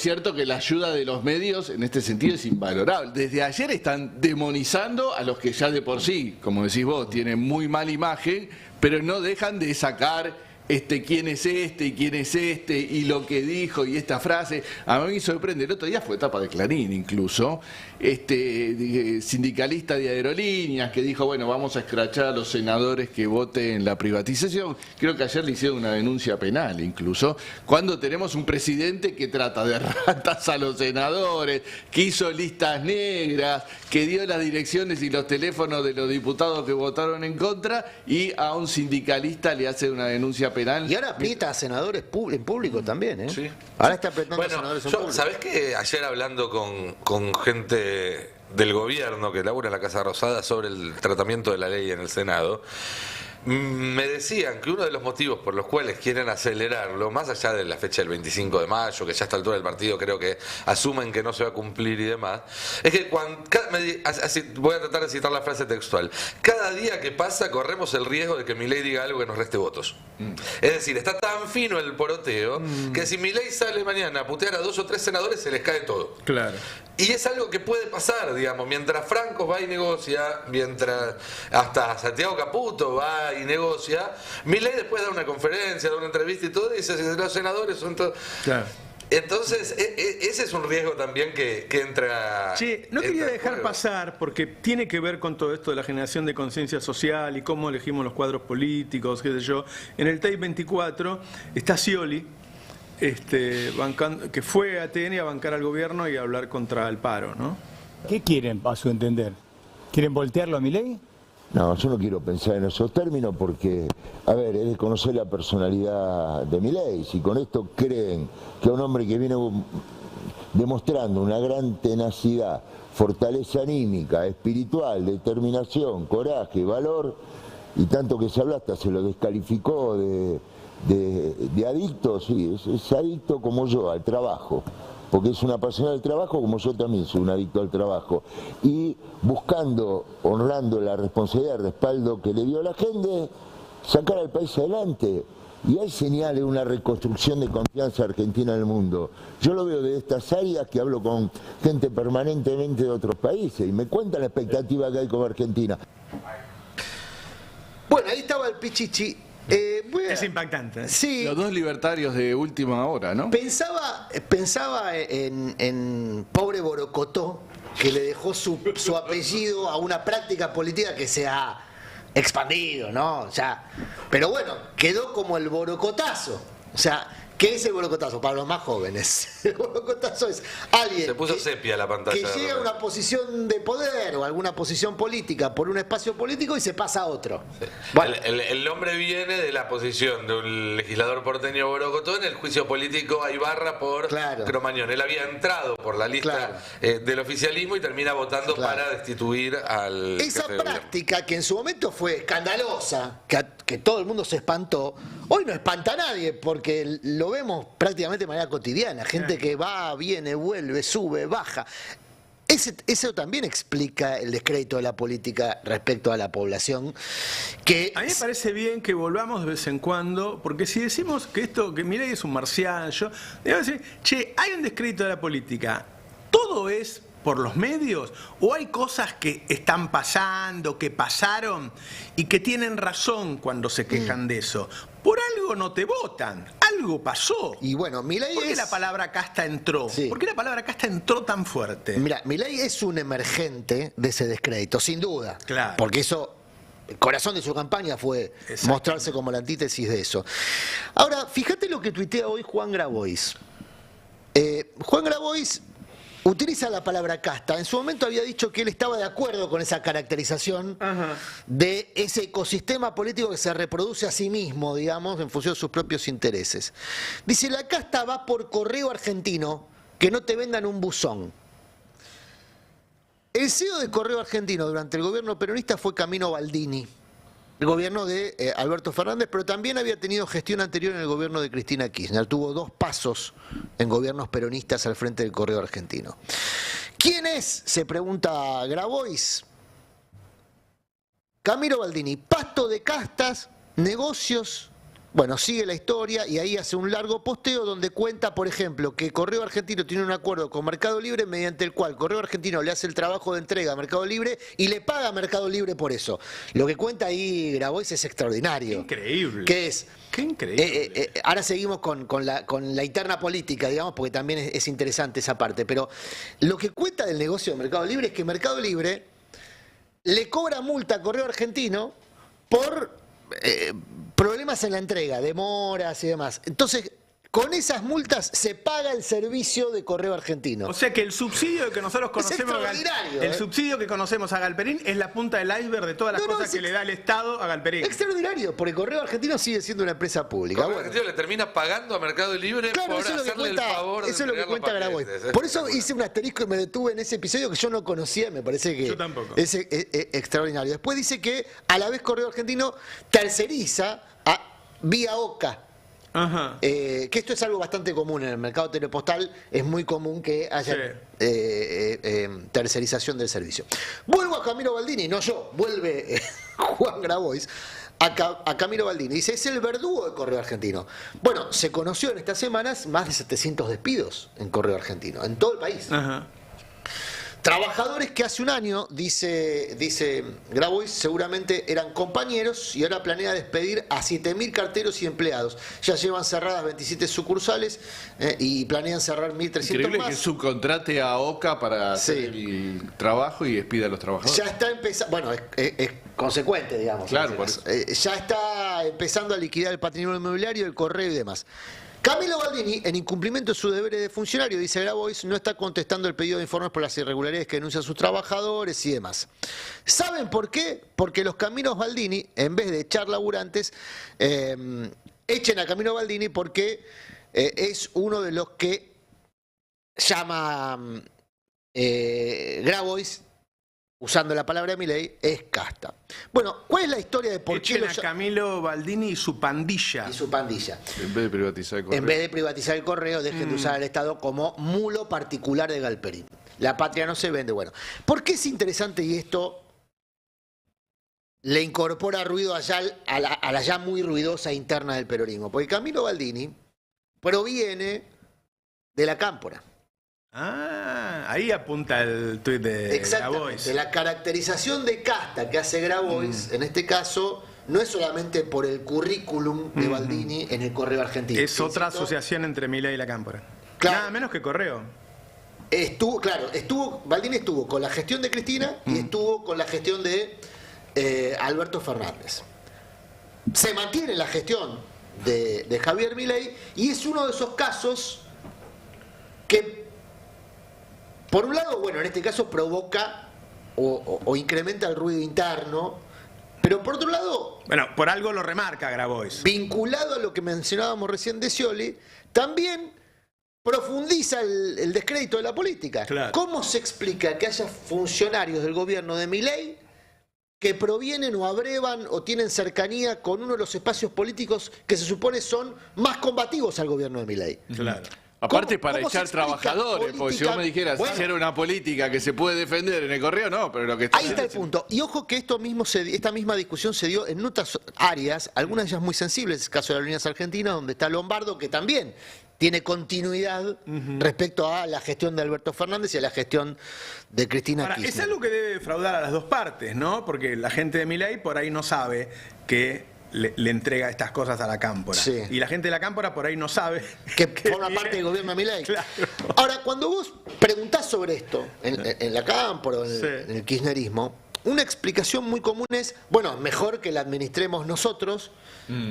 cierto que la ayuda de los medios en este sentido es invalorable. Desde ayer están demonizando a los que ya de por sí, como decís vos, tienen muy mala imagen, pero no dejan de sacar quién es y quién es y lo que dijo y esta frase. A mí me sorprende, el otro día fue tapa de Clarín incluso, sindicalista de aerolíneas que dijo, bueno, vamos a escrachar a los senadores que voten la privatización. Creo que ayer le hicieron una denuncia penal incluso, cuando tenemos un presidente que trata de ratas a los senadores, que hizo listas negras, que dio las direcciones y los teléfonos de los diputados que votaron en contra, y a un sindicalista le hace una denuncia penal. Y ahora aprieta a senadores en público también, ¿eh? Sí. Ahora está apretando a Bueno, senadores en público. ¿sabés que ayer hablando con gente del gobierno que labura en la Casa Rosada sobre el tratamiento de la ley en el Senado, me decían que uno de los motivos por los cuales quieren acelerarlo, más allá de la fecha del 25 de mayo, que ya a esta altura del partido creo que asumen que no se va a cumplir y demás, es que voy a tratar de citar la frase textual: cada día que pasa corremos el riesgo de que Milei diga algo que nos reste votos. Es decir, está tan fino el poroteo que si Milei sale mañana a putear a 2 o 3 senadores se les cae todo. Claro. Y es algo que puede pasar, digamos, mientras Franco va y negocia, mientras hasta Santiago Caputo va y negocia, Milei después da una conferencia, da una entrevista y todo, y dice, los senadores son todos... Claro. Entonces, ese es un riesgo también que entra... Che, no quería dejar pasar, porque tiene que ver con todo esto de la generación de conciencia social y cómo elegimos los cuadros políticos, qué sé yo. En el TAI 24 está Scioli, que fue a ATN a bancar al gobierno y a hablar contra el paro, ¿no? ¿Qué quieren, a su entender? ¿Quieren voltearlo a Milei? No, yo no quiero pensar en esos términos porque, a ver, es desconocer la personalidad de Milei. Si con esto creen que un hombre que viene demostrando una gran tenacidad, fortaleza anímica, espiritual, determinación, coraje, valor, y tanto que se habló hasta se lo descalificó de adicto, sí, es adicto como yo al trabajo, porque es una apasionada del trabajo como yo también soy un adicto al trabajo, y buscando, honrando la responsabilidad, el respaldo que le dio la gente, sacar al país adelante. Y hay señales de una reconstrucción de confianza argentina en el mundo. Yo lo veo de estas áreas, que hablo con gente permanentemente de otros países y me cuentan la expectativa que hay con Argentina. Bueno, ahí estaba el Pichichi. Es impactante. Sí. Los dos libertarios de última hora, ¿no? Pensaba en pobre Borocotó, que le dejó su apellido a una práctica política que se ha expandido, ¿no? O sea, pero bueno, quedó como el borocotazo. O sea, ¿qué es el borocotazo? Para los más jóvenes. El borocotazo es alguien Se puso sepia la pantalla. que llega a una posición de poder o alguna posición política por un espacio político y se pasa a otro. Sí. Bueno. El nombre viene de la posición de un legislador porteño Borocotó en el juicio político a Ibarra por Cromañón. Él había entrado por la lista del oficialismo y termina votando para destituir al Esa jefe de práctica que en su momento fue escandalosa, que todo el mundo se espantó, hoy no espanta a nadie porque lo vemos prácticamente de manera cotidiana. Gente que va, viene, vuelve, sube, baja. Eso también explica el descrédito de la política respecto a la población. Que A mí me parece bien que volvamos de vez en cuando, porque si decimos que Milei es un marciano, debo decir, che, hay un descrédito de la política. ¿Todo es por los medios? ¿O hay cosas que están pasando, que pasaron y que tienen razón cuando se quejan de eso? Por algo no te votan, algo pasó. Y bueno, Milei ¿Por qué la palabra casta entró? Sí. ¿Por qué la palabra casta entró tan fuerte? Mira, Milei es un emergente de ese descrédito, sin duda. Claro. Porque eso, el corazón de su campaña fue Exacto. mostrarse como la antítesis de eso. Ahora, fíjate lo que tuitea hoy Juan Grabois. Juan Grabois utiliza la palabra casta. En su momento había dicho que él estaba de acuerdo con esa caracterización de ese ecosistema político que se reproduce a sí mismo, digamos, en función de sus propios intereses. Dice, la casta va por correo argentino, que no te vendan un buzón. El CEO de Correo Argentino durante el gobierno peronista fue Camilo Baldini, el gobierno de Alberto Fernández, pero también había tenido gestión anterior en el gobierno de Cristina Kirchner. Tuvo 2 pasos en gobiernos peronistas al frente del Correo Argentino. ¿Quién es? Se pregunta Grabois. Camilo Baldini, pasto de castas, negocios. Bueno, sigue la historia y ahí hace un largo posteo donde cuenta, por ejemplo, que Correo Argentino tiene un acuerdo con Mercado Libre mediante el cual Correo Argentino le hace el trabajo de entrega a Mercado Libre y le paga a Mercado Libre por eso. Lo que cuenta ahí Grabois es extraordinario. Increíble. ¿Qué es? Qué increíble. Ahora seguimos con la interna política, digamos, porque también es interesante esa parte. Pero lo que cuenta del negocio de Mercado Libre es que Mercado Libre le cobra multa a Correo Argentino por problemas en la entrega, demoras y demás. Entonces, con esas multas se paga el servicio de Correo Argentino. O sea que el subsidio que nosotros conocemos extraordinario, subsidio que conocemos a Galperín es la punta del iceberg de todas las cosas que le da el Estado a Galperín. Extraordinario, porque Correo Argentino sigue siendo una empresa pública. Correo Argentino le termina pagando a Mercado Libre Claro, por eso es lo que hacerle cuenta, el favor de eso es lo que entregar los cuenta Grabois. paquetes. Por eso hice un asterisco y me detuve en ese episodio que yo no conocía, me parece que Yo tampoco. es extraordinario. Después dice que a la vez Correo Argentino terceriza vía OCA. Ajá. Que esto es algo bastante común en el mercado telepostal, es muy común que haya tercerización del servicio. Vuelvo a Camilo Baldini, no yo, vuelve Juan Grabois a Camilo Baldini. Dice, es el verdugo de Correo Argentino. Bueno, se conoció en estas semanas más de 700 despidos en Correo Argentino, en todo el país. Ajá. Trabajadores que hace un año, dice Grabois, seguramente eran compañeros y ahora planea despedir a 7.000 carteros y empleados. Ya llevan cerradas 27 sucursales y planean cerrar 1.300 Increíble más. que subcontrate a OCA para hacer el trabajo y despida a los trabajadores. Ya está empezando, bueno, es consecuente, digamos. Claro, ya está empezando a liquidar el patrimonio inmobiliario, el correo y demás. Camilo Baldini, en incumplimiento de sus deberes de funcionario, dice Grabois, no está contestando el pedido de informes por las irregularidades que denuncian sus trabajadores y demás. ¿Saben por qué? Porque los Camilos Baldini, en vez de echar laburantes, echen a Camilo Baldini porque es uno de los que llama Grabois, usando la palabra de Milei, es casta. Bueno, ¿cuál es la historia de por qué Echen a Camilo Baldini y su pandilla. y su pandilla? En vez de privatizar el correo. En vez de privatizar el correo, dejen de usar al Estado como mulo particular de Galperín. La patria no se vende. Bueno, ¿por qué es interesante y esto le incorpora ruido allá a la ya muy ruidosa interna del peronismo? Porque Camilo Baldini proviene de la Cámpora. Ahí apunta el tuit de Exactamente. Grabois. La caracterización de casta que hace Grabois, en este caso, no es solamente por el currículum de Baldini en el Correo Argentino. Es otra Insisto, asociación entre Milei y la Cámpora. Claro. Nada menos que Correo. Baldini estuvo con la gestión de Cristina y estuvo con la gestión de Alberto Fernández. Se mantiene la gestión de Javier Milei y es uno de esos casos que, por un lado, bueno, en este caso provoca o incrementa el ruido interno, pero por otro lado, Bueno, por algo lo remarca Grabois. vinculado a lo que mencionábamos recién de Scioli, también profundiza el descrédito de la política. Claro. ¿Cómo se explica que haya funcionarios del gobierno de Milei que provienen o abrevan o tienen cercanía con uno de los espacios políticos que se supone son más combativos al gobierno de Milei? Claro. Aparte para cómo se echar explica trabajadores, porque si vos me dijeras Bueno, hacer una política que se puede defender en el correo, no, pero lo que está ahí está el punto. Y ojo que esta misma discusión se dio en otras áreas, algunas de ellas muy sensibles, el caso de las líneas argentinas, donde está Lombardo, que también tiene continuidad respecto a la gestión de Alberto Fernández y a la gestión de Cristina Ahora, Kirchner. es algo que debe defraudar a las dos partes, ¿no? Porque la gente de Milei por ahí no sabe que le entrega estas cosas a la cámpora. Sí. Y la gente de la cámpora por ahí no sabe Que forma parte del gobierno de Milei. Claro. Ahora, cuando vos preguntás sobre esto, en la cámpora o en el kirchnerismo, una explicación muy común es, bueno, mejor que la administremos nosotros,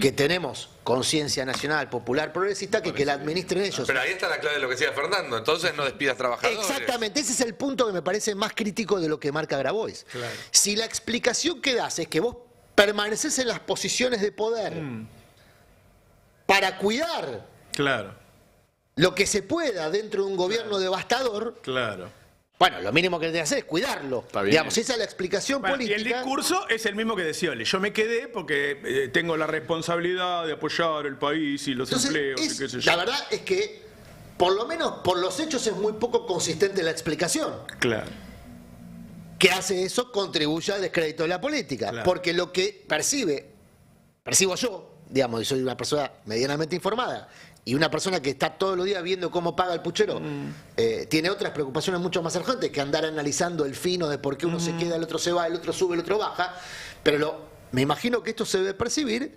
que tenemos conciencia nacional, popular, progresista, que la administren ellos. Pero ahí está la clave de lo que decía Fernando. Entonces no despidas trabajadores. Exactamente, ese es el punto que me parece más crítico de lo que marca Grabois. Claro. Si la explicación que das es que vos permaneces en las posiciones de poder para cuidar Claro, lo que se pueda dentro de un gobierno devastador, claro. bueno, lo mínimo que tenés que hacer es cuidarlo. Está bien. Digamos, esa es la explicación Bueno, y política. el discurso es el mismo que de Scioli. Yo me quedé porque tengo la responsabilidad de apoyar el país y los Entonces, empleos y qué sé yo. la verdad es que, por lo menos por los hechos, es muy poco consistente la explicación. Claro. Que hace eso contribuye al descrédito de la política. Claro. Porque lo que percibo yo, digamos, y soy una persona medianamente informada, y una persona que está todos los días viendo cómo paga el puchero, tiene otras preocupaciones mucho más urgentes que andar analizando el fino de por qué uno se queda, el otro se va, el otro sube, el otro baja. Pero me imagino que esto se debe percibir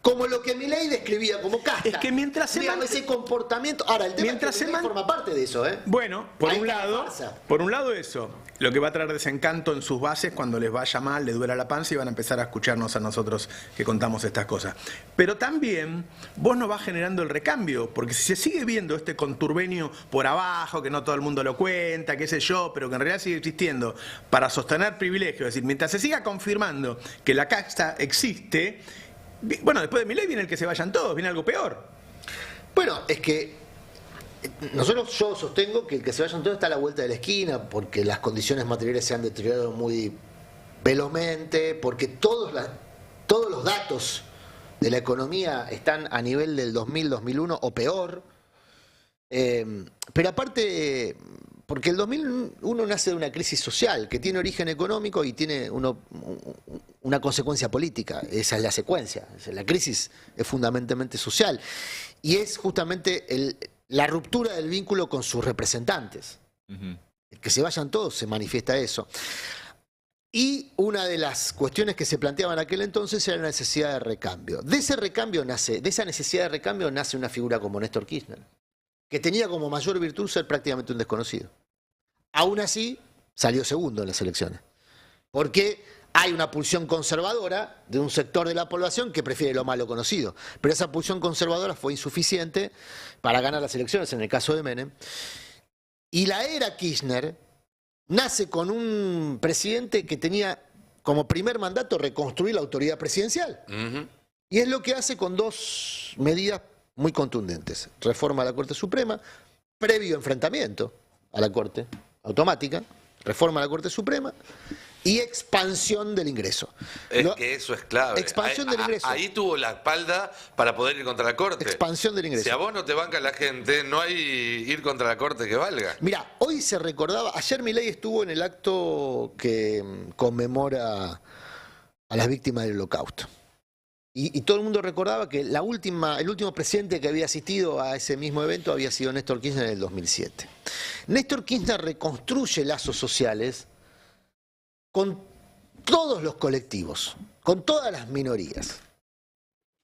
como lo que Milei describía como casta. Es que mientras se Digamos, ese comportamiento. Ahora, el tema mientras es que se Milei forma parte de eso, ¿eh? Bueno, por Ahí un está la lado, farsa. eso, lo que va a traer desencanto en sus bases cuando les vaya mal, les duela la panza y van a empezar a escucharnos a nosotros que contamos estas cosas. Pero también vos no vas generando el recambio, porque si se sigue viendo este conturbenio por abajo, que no todo el mundo lo cuenta, qué sé yo, pero que en realidad sigue existiendo para sostener privilegios, es decir, mientras se siga confirmando que la casta existe, bueno, después de Milei viene el que se vayan todos, viene algo peor. Bueno, es que yo sostengo que el que se vayan todos está a la vuelta de la esquina, porque las condiciones materiales se han deteriorado muy velozmente, porque todos los datos de la economía están a nivel del 2000-2001 o peor. Pero aparte, porque el 2001 nace de una crisis social que tiene origen económico y tiene una consecuencia política. Esa es la secuencia. La crisis es fundamentalmente social y es justamente la ruptura del vínculo con sus representantes. El que se vayan todos se manifiesta eso. Y una de las cuestiones que se planteaban en aquel entonces era la necesidad de recambio. De esa necesidad de recambio nace una figura como Néstor Kirchner, que tenía como mayor virtud ser prácticamente un desconocido. Aún así, salió segundo en las elecciones. Porque hay una pulsión conservadora de un sector de la población que prefiere lo malo conocido. Pero esa pulsión conservadora fue insuficiente para ganar las elecciones, en el caso de Menem. Y la era Kirchner nace con un presidente que tenía como primer mandato reconstruir la autoridad presidencial. Y es lo que hace con dos medidas muy contundentes. Reforma a la Corte Suprema, previo enfrentamiento a la Corte automática, reforma a la Corte Suprema y expansión del ingreso. Es que eso es clave. Expansión del ingreso. Ahí tuvo la espalda para poder ir contra la Corte. Expansión del ingreso. Si a vos no te banca la gente, no hay ir contra la Corte que valga. Mira, hoy se recordaba, ayer Milei estuvo en el acto que conmemora a las víctimas del Holocausto. Y todo el mundo recordaba que el último presidente que había asistido a ese mismo evento había sido Néstor Kirchner en el 2007. Néstor Kirchner reconstruye lazos sociales con todos los colectivos, con todas las minorías,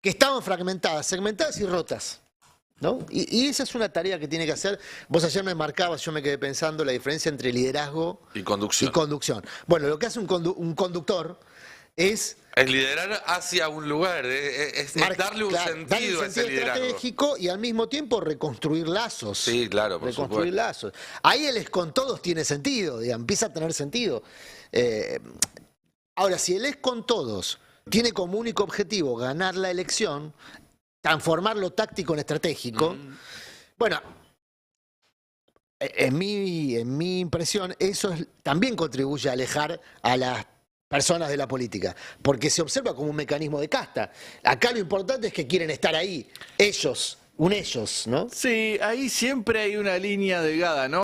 que estaban fragmentadas, segmentadas y rotas, ¿no? Y esa es una tarea que tiene que hacer. Vos ayer me marcabas, yo me quedé pensando la diferencia entre liderazgo y conducción. Bueno, lo que hace un conductor es liderar hacia un lugar, es darle un sentido a ese liderazgo. Estratégico y al mismo tiempo reconstruir lazos. Sí, claro, por reconstruir supuesto. lazos. Ahí el es con todos tiene sentido, digamos, empieza a tener sentido. Ahora, si el es con todos tiene como único objetivo ganar la elección, transformar lo táctico en estratégico, bueno, en mi impresión, eso también contribuye a alejar a las personas de la política, porque se observa como un mecanismo de casta. Acá lo importante es que quieren estar ahí, ellos, un ellos, ¿no? Sí, ahí siempre hay una línea delgada, ¿no?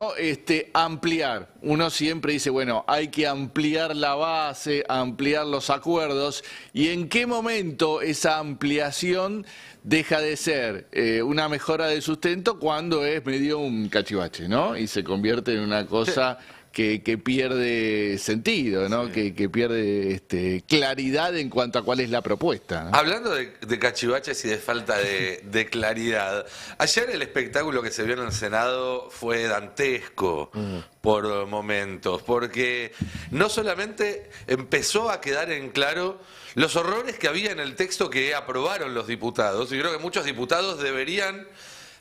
Ampliar. Uno siempre dice, bueno, hay que ampliar la base, ampliar los acuerdos. ¿Y en qué momento esa ampliación deja de ser una mejora de sustento cuando es medio un cachivache, ¿no? Y se convierte en una cosa que pierde sentido, ¿no? Que pierde claridad en cuanto a cuál es la propuesta, ¿no? Hablando de cachivaches y de falta de claridad, ayer el espectáculo que se vio en el Senado fue dantesco por momentos, porque no solamente empezó a quedar en claro los horrores que había en el texto que aprobaron los diputados, y creo que muchos diputados deberían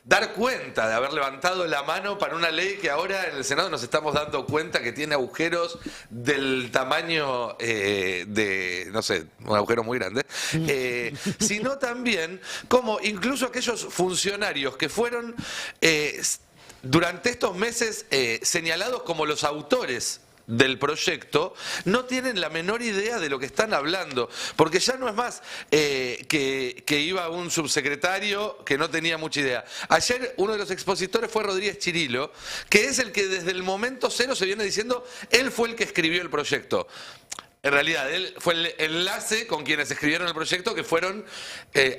dar cuenta de haber levantado la mano para una ley que ahora en el Senado nos estamos dando cuenta que tiene agujeros del tamaño de, no sé, un agujero muy grande, sino también como incluso aquellos funcionarios que fueron durante estos meses señalados como los autores del proyecto, no tienen la menor idea de lo que están hablando, porque ya no es más que iba un subsecretario que no tenía mucha idea. Ayer uno de los expositores fue Rodríguez Chirilo, que es el que desde el momento cero se viene diciendo, él fue el que escribió el proyecto. En realidad, él fue el enlace con quienes escribieron el proyecto, que fueron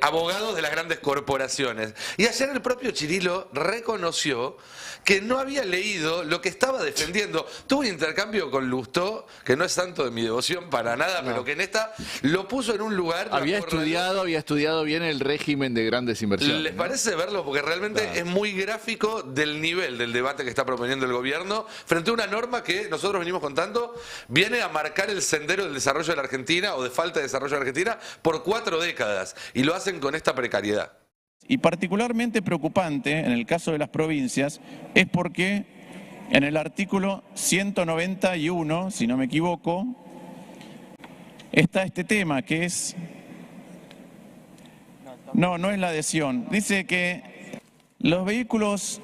abogados de las grandes corporaciones. Y ayer el propio Chirilo reconoció que no había leído lo que estaba defendiendo. Tuvo un intercambio con Lustó, que no es tanto de mi devoción para nada, pero que en esta lo puso en un lugar... Había estudiado bien el régimen de grandes inversiones. ¿Les parece verlo? Porque realmente es muy gráfico del nivel del debate que está proponiendo el gobierno frente a una norma que nosotros venimos contando, viene a marcar el sendero del desarrollo de la Argentina o de falta de desarrollo de la Argentina por 4 décadas, y lo hacen con esta precariedad. Y particularmente preocupante en el caso de las provincias es porque en el artículo 191, si no me equivoco, está este tema que es... No es la adhesión. Dice que los vehículos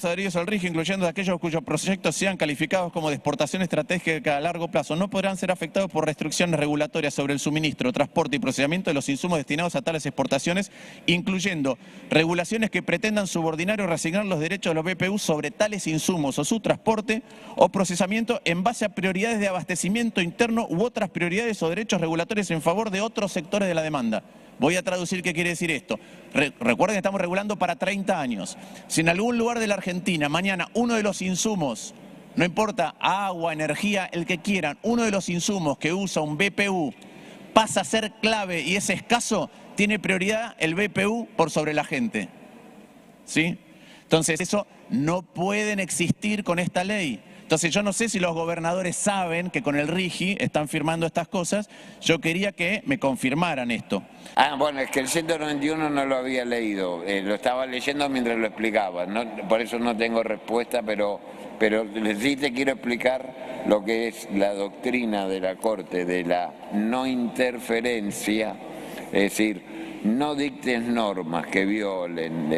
adheridos al RIGI, incluyendo aquellos cuyos proyectos sean calificados como de exportación estratégica a largo plazo, no podrán ser afectados por restricciones regulatorias sobre el suministro, transporte y procesamiento de los insumos destinados a tales exportaciones, incluyendo regulaciones que pretendan subordinar o reasignar los derechos de los BPU sobre tales insumos o su transporte o procesamiento en base a prioridades de abastecimiento interno u otras prioridades o derechos regulatorios en favor de otros sectores de la demanda. Voy a traducir qué quiere decir esto. Recuerden que estamos regulando para 30 años. Si en algún lugar de la Argentina mañana uno de los insumos, no importa, agua, energía, el que quieran, uno de los insumos que usa un BPU pasa a ser clave y es escaso, tiene prioridad el BPU por sobre la gente. ¿Sí? Entonces eso no pueden existir con esta ley. Entonces yo no sé si los gobernadores saben que con el RIGI están firmando estas cosas. Yo quería que me confirmaran esto. Bueno, es que el 191 no lo había leído, lo estaba leyendo mientras lo explicaba, por eso no tengo respuesta, pero sí te quiero explicar lo que es la doctrina de la Corte de la no interferencia, es decir, no dictes normas que violen,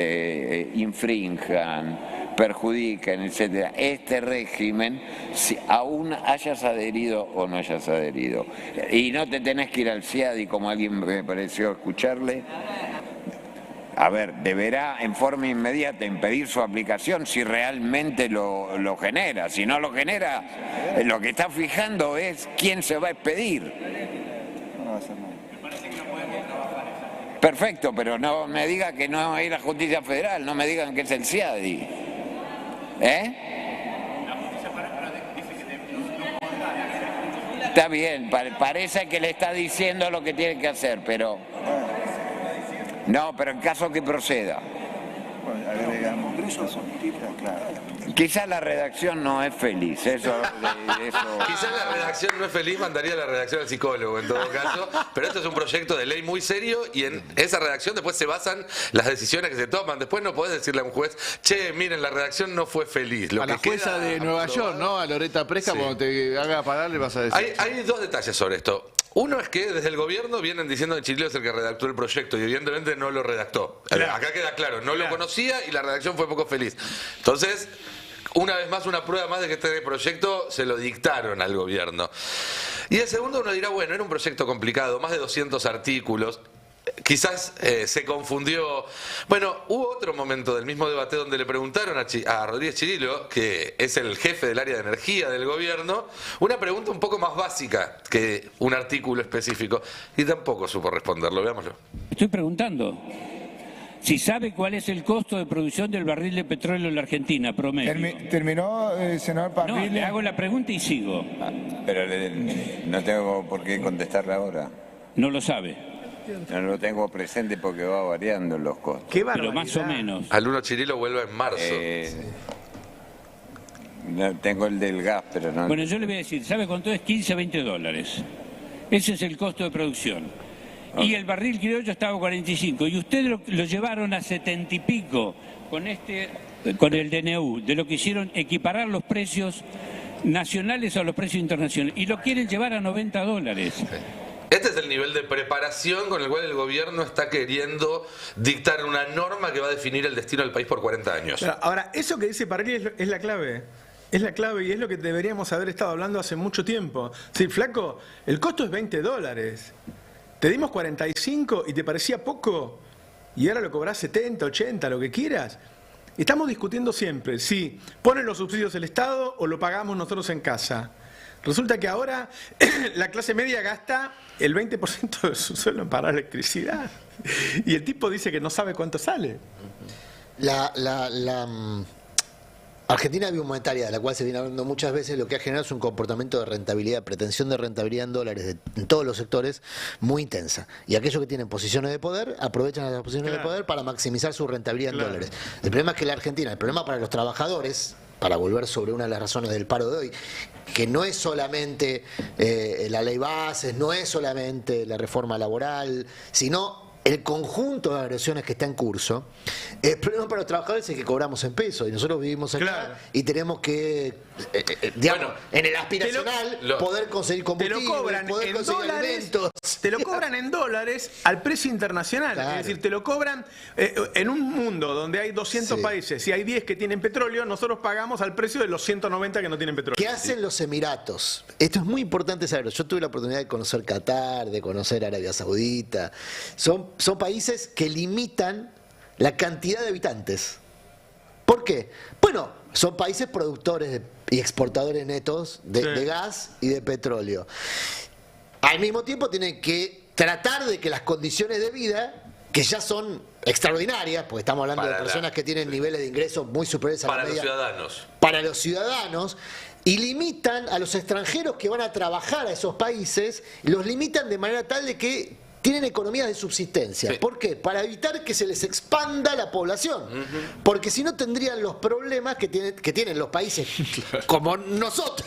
infrinjan, perjudican, etcétera, este régimen, si aún hayas adherido o no hayas adherido. Y no te tenés que ir al CIADI, como alguien me pareció escucharle. A ver, deberá en forma inmediata impedir su aplicación si realmente lo genera. Si no lo genera, lo que está fijando es quién se va a expedir. No va a hacer nada. Perfecto, pero no me diga que no es la Justicia Federal, no me digan que es el CIADI. Está bien, parece que le está diciendo lo que tiene que hacer, pero... No, pero en caso que proceda. Quizás la redacción no es feliz, eso... Quizás la redacción no es feliz, mandaría la redacción al psicólogo en todo caso, pero esto es un proyecto de ley muy serio y en esa redacción después se basan las decisiones que se toman. Después no podés decirle a un juez, che, miren, la redacción no fue feliz. A la jueza de Nueva York, ¿no? A Loretta Presca, sí. Cuando te haga parar le vas a decir. Hay 2 detalles sobre esto. Uno es que desde el gobierno vienen diciendo que Chirilo es el que redactó el proyecto y evidentemente no lo redactó. Claro. Acá queda claro, no lo conocía y la redacción fue poco feliz. Entonces, una vez más, una prueba más de que este proyecto se lo dictaron al gobierno. Y el segundo uno dirá, bueno, era un proyecto complicado, más de 200 artículos. quizás se confundió. Bueno, hubo otro momento del mismo debate donde le preguntaron a Rodríguez Chirilo, que es el jefe del área de energía del gobierno, una pregunta un poco más básica que un artículo específico, y tampoco supo responderlo. Veámoslo. Estoy preguntando si sabe cuál es el costo de producción del barril de petróleo en la Argentina, promedio. ¿Terminó, senador Parrilli? No, le hago la pregunta y sigo. Pero no tengo por qué contestarla ahora. No lo sabe. No lo tengo presente porque va variando los costos. Pero más o menos. Al uno Chirilo vuelve en marzo. No, tengo el del gas, pero no... Bueno, yo le voy a decir, ¿sabe cuánto es? 15 a 20 dólares. Ese es el costo de producción. Y el barril criollo estaba a 45. Y ustedes lo llevaron a 70 y pico con el DNU, de lo que hicieron equiparar los precios nacionales a los precios internacionales. Y lo quieren llevar a 90 dólares. Este es el nivel de preparación con el cual el gobierno está queriendo dictar una norma que va a definir el destino del país por 40 años. Ahora, eso que dice Parrilli es la clave. Es la clave y es lo que deberíamos haber estado hablando hace mucho tiempo. Sí, flaco, el costo es 20 dólares. Te dimos 45 y te parecía poco y ahora lo cobrás 70, 80, lo que quieras. Estamos discutiendo siempre si ponen los subsidios el Estado o lo pagamos nosotros en casa. Resulta que ahora la clase media gasta el 20% de su sueldo en pagar electricidad y el tipo dice que no sabe cuánto sale. Argentina biomonetaria, de la cual se viene hablando muchas veces, lo que ha generado es un comportamiento de rentabilidad, pretensión de rentabilidad en dólares en todos los sectores muy intensa. Y aquellos que tienen posiciones de poder aprovechan las posiciones de poder para maximizar su rentabilidad en dólares. El problema es que la Argentina, el problema para los trabajadores, para volver sobre una de las razones del paro de hoy, que no es solamente la ley bases, no es solamente la reforma laboral, sino el conjunto de agresiones que está en curso. El problema para los trabajadores es que cobramos en pesos y nosotros vivimos acá y tenemos que, digamos, en el aspiracional poder conseguir combustible, te lo cobran poder en conseguir dólares, alimentos. te lo cobran en dólares al precio internacional. Claro. Es decir, te lo cobran en un mundo donde hay 200 países y hay 10 que tienen petróleo, nosotros pagamos al precio de los 190 que no tienen petróleo. ¿Qué hacen los Emiratos? Esto es muy importante saberlo. Yo tuve la oportunidad de conocer Qatar, de conocer Arabia Saudita. Son países que limitan la cantidad de habitantes. ¿Por qué? Bueno, son países productores y exportadores netos de gas y de petróleo. Al mismo tiempo tienen que tratar de que las condiciones de vida, que ya son extraordinarias, porque estamos hablando de personas que tienen niveles de ingresos muy superiores a la media. Para los ciudadanos, y limitan a los extranjeros que van a trabajar a esos países, los limitan de manera tal de que tienen economías de subsistencia. ¿Por qué? Para evitar que se les expanda la población. Porque si no tendrían los problemas que tienen los países como nosotros,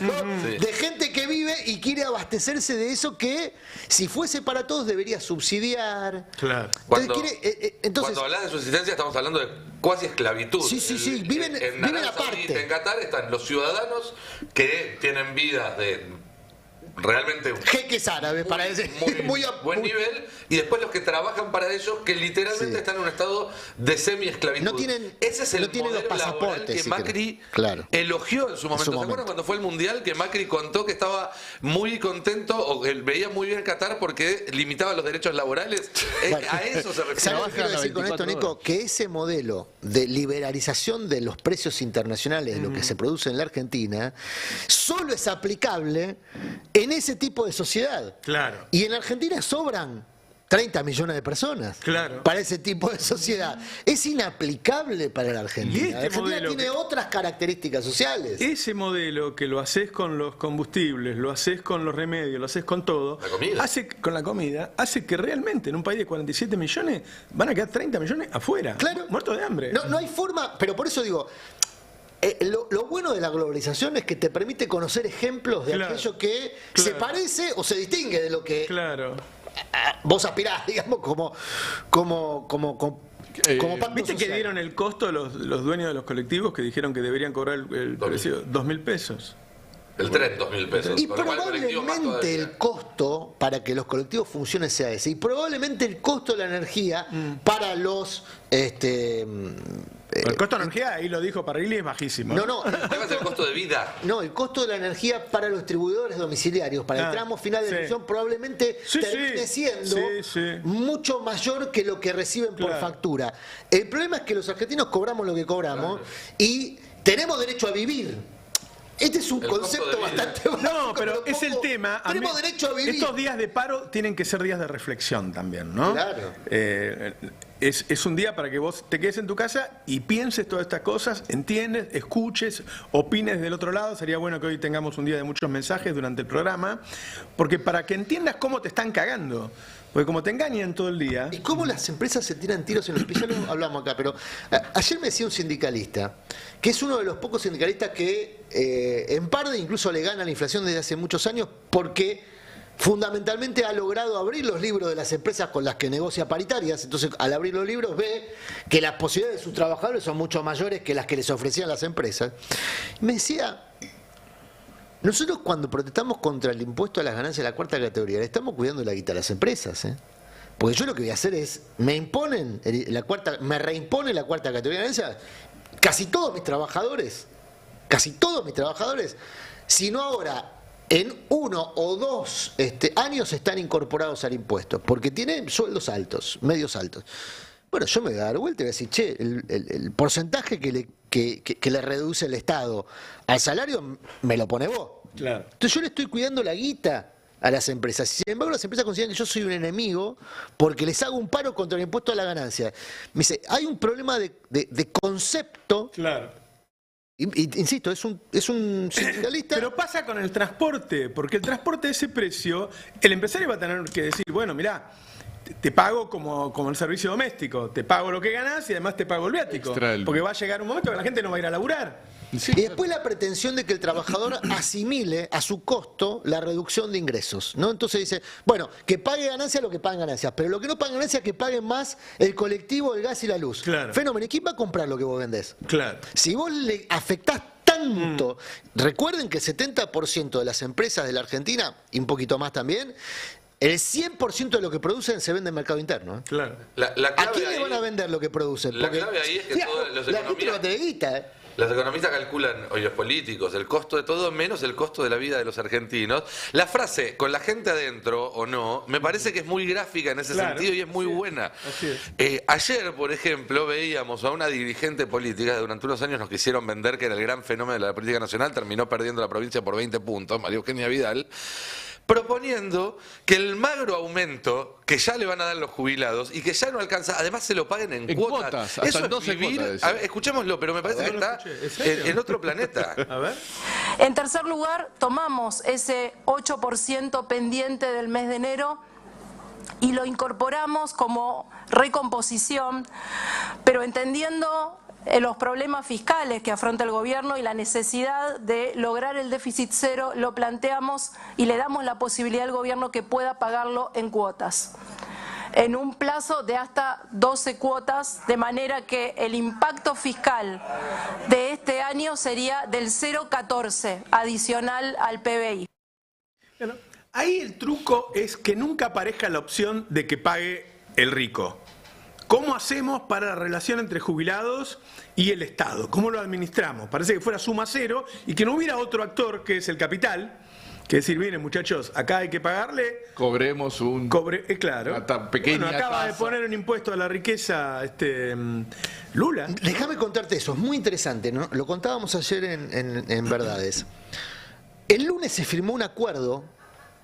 de gente que vive y quiere abastecerse de eso que, si fuese para todos, debería subsidiar. Claro. Cuando hablas de subsistencia estamos hablando de cuasi esclavitud. Sí, viven aparte. En Qatar están los ciudadanos que tienen vidas de realmente jeques árabes para ese muy buen nivel, y después los que trabajan para ellos que literalmente están en un estado de semi-esclavitud. Ese es el modelo laboral que Macri elogió en su momento. ¿Se acuerdan cuando fue el Mundial que Macri contó que estaba muy contento o que veía muy bien Qatar porque limitaba los derechos laborales? A eso se refiere. ¿Sabes lo que quiero decir con esto, Nico? Que ese modelo de liberalización de los precios internacionales de lo que se produce en la Argentina solo es aplicable en ese tipo de sociedad. Claro. Y en la Argentina sobran 30 millones de personas para ese tipo de sociedad. Es inaplicable para la Argentina. La Argentina tiene otras características sociales. Ese modelo que lo haces con los combustibles, lo haces con los remedios, lo haces con todo, con la comida, hace que realmente en un país de 47 millones van a quedar 30 millones afuera, muertos de hambre. No hay forma, pero por eso digo, lo bueno de la globalización es que te permite conocer ejemplos de aquello que se parece o se distingue de lo que vos aspirás, digamos, como ¿Viste que dieron el costo los dueños de los colectivos que dijeron que deberían cobrar el precio 2.000 pesos? El tren, 2.000 pesos. Y probablemente el costo para que los colectivos funcionen sea ese. Y probablemente el costo de la energía para los El costo de energía, ahí lo dijo Parrilli, es bajísimo. No, el costo de vida. No, el costo de la energía para los distribuidores domiciliarios, para el tramo final de distribución, probablemente termine siendo mucho mayor que lo que reciben por factura. El problema es que los argentinos cobramos lo que cobramos y tenemos derecho a vivir. Este es un concepto bastante básico. No, pero es el tema. Tenemos derecho a vivir. Estos días de paro tienen que ser días de reflexión también, ¿no? Claro. Es un día para que vos te quedes en tu casa y pienses todas estas cosas, entiendes, escuches, opines del otro lado. Sería bueno que hoy tengamos un día de muchos mensajes durante el programa, porque para que entiendas cómo te están cagando. Porque como te engañan todo el día... Y cómo las empresas se tiran tiros en los pies, ya lo hablamos acá, pero ayer me decía un sindicalista, que es uno de los pocos sindicalistas que en parte incluso le gana la inflación desde hace muchos años, porque fundamentalmente ha logrado abrir los libros de las empresas con las que negocia paritarias. Entonces, al abrir los libros ve que las posibilidades de sus trabajadores son mucho mayores que las que les ofrecían las empresas. Me decía... Nosotros cuando protestamos contra el impuesto a las ganancias de la cuarta categoría, le estamos cuidando la guita a las empresas, porque yo lo que voy a hacer es, me reimponen la cuarta categoría de ganancias, casi todos mis trabajadores, si no ahora, en 1 o 2 años están incorporados al impuesto, porque tienen sueldos altos, medios altos. Bueno, yo me voy a dar vuelta y voy a decir, che, el porcentaje que le reduce el Estado al salario me lo pone vos. Claro. Entonces yo le estoy cuidando la guita a las empresas. Sin embargo, las empresas consideran que yo soy un enemigo porque les hago un paro contra el impuesto a la ganancia. Me dice, hay un problema de concepto. Claro. Insisto, es un sindicalista. Pero pasa con el transporte, porque el transporte de ese precio, el empresario va a tener que decir, bueno, mirá, te pago como el servicio doméstico, te pago lo que ganás y además te pago el viático, porque va a llegar un momento que la gente no va a ir a laburar. Sí, y después la pretensión de que el trabajador asimile a su costo la reducción de ingresos, ¿no? Entonces dice, bueno, que pague ganancias lo que paguen ganancias, pero lo que no paguen ganancias que paguen más el colectivo, el gas y la luz. Claro. Fenómeno, ¿y quién va a comprar lo que vos vendés? Claro. Si vos le afectás tanto, recuerden que el 70% de las empresas de la Argentina, y un poquito más también, el 100% de lo que producen se vende en mercado interno. Claro. ¿A quién le van a vender lo que producen? La clave ahí es que todos los los economistas calculan, o los políticos, el costo de todo menos el costo de la vida de los argentinos. La frase, con la gente adentro o no, me parece que es muy gráfica en ese sentido y es muy buena. Así es. Ayer, por ejemplo, veíamos a una dirigente política que durante unos años nos quisieron vender que era el gran fenómeno de la política nacional, terminó perdiendo la provincia por 20 puntos, María Eugenia Vidal, proponiendo que el magro aumento que ya le van a dar los jubilados y que ya no alcanza, además se lo paguen en cuotas. Hasta Eso es 12 vivir, cuotas. A ver, escuchémoslo, pero me parece que está en otro planeta. A ver. En tercer lugar, tomamos ese 8% pendiente del mes de enero y lo incorporamos como recomposición, pero entendiendo los problemas fiscales que afronta el gobierno y la necesidad de lograr el déficit cero, lo planteamos y le damos la posibilidad al gobierno que pueda pagarlo en cuotas, en un plazo de hasta 12 cuotas, de manera que el impacto fiscal de este año sería del 0,14 adicional al PBI. Bueno, ahí el truco es que nunca aparezca la opción de que pague el rico. ¿Cómo hacemos para la relación entre jubilados y el Estado? ¿Cómo lo administramos? Parece que fuera suma cero y que no hubiera otro actor, que es el capital, que decir, miren muchachos, acá hay que pagarle. Cobremos un... claro. Una pequeña acaba de tasa. poner un impuesto a la riqueza Lula. Déjame contarte eso, es muy interesante, ¿no? Lo contábamos ayer en Verdades. El lunes se firmó un acuerdo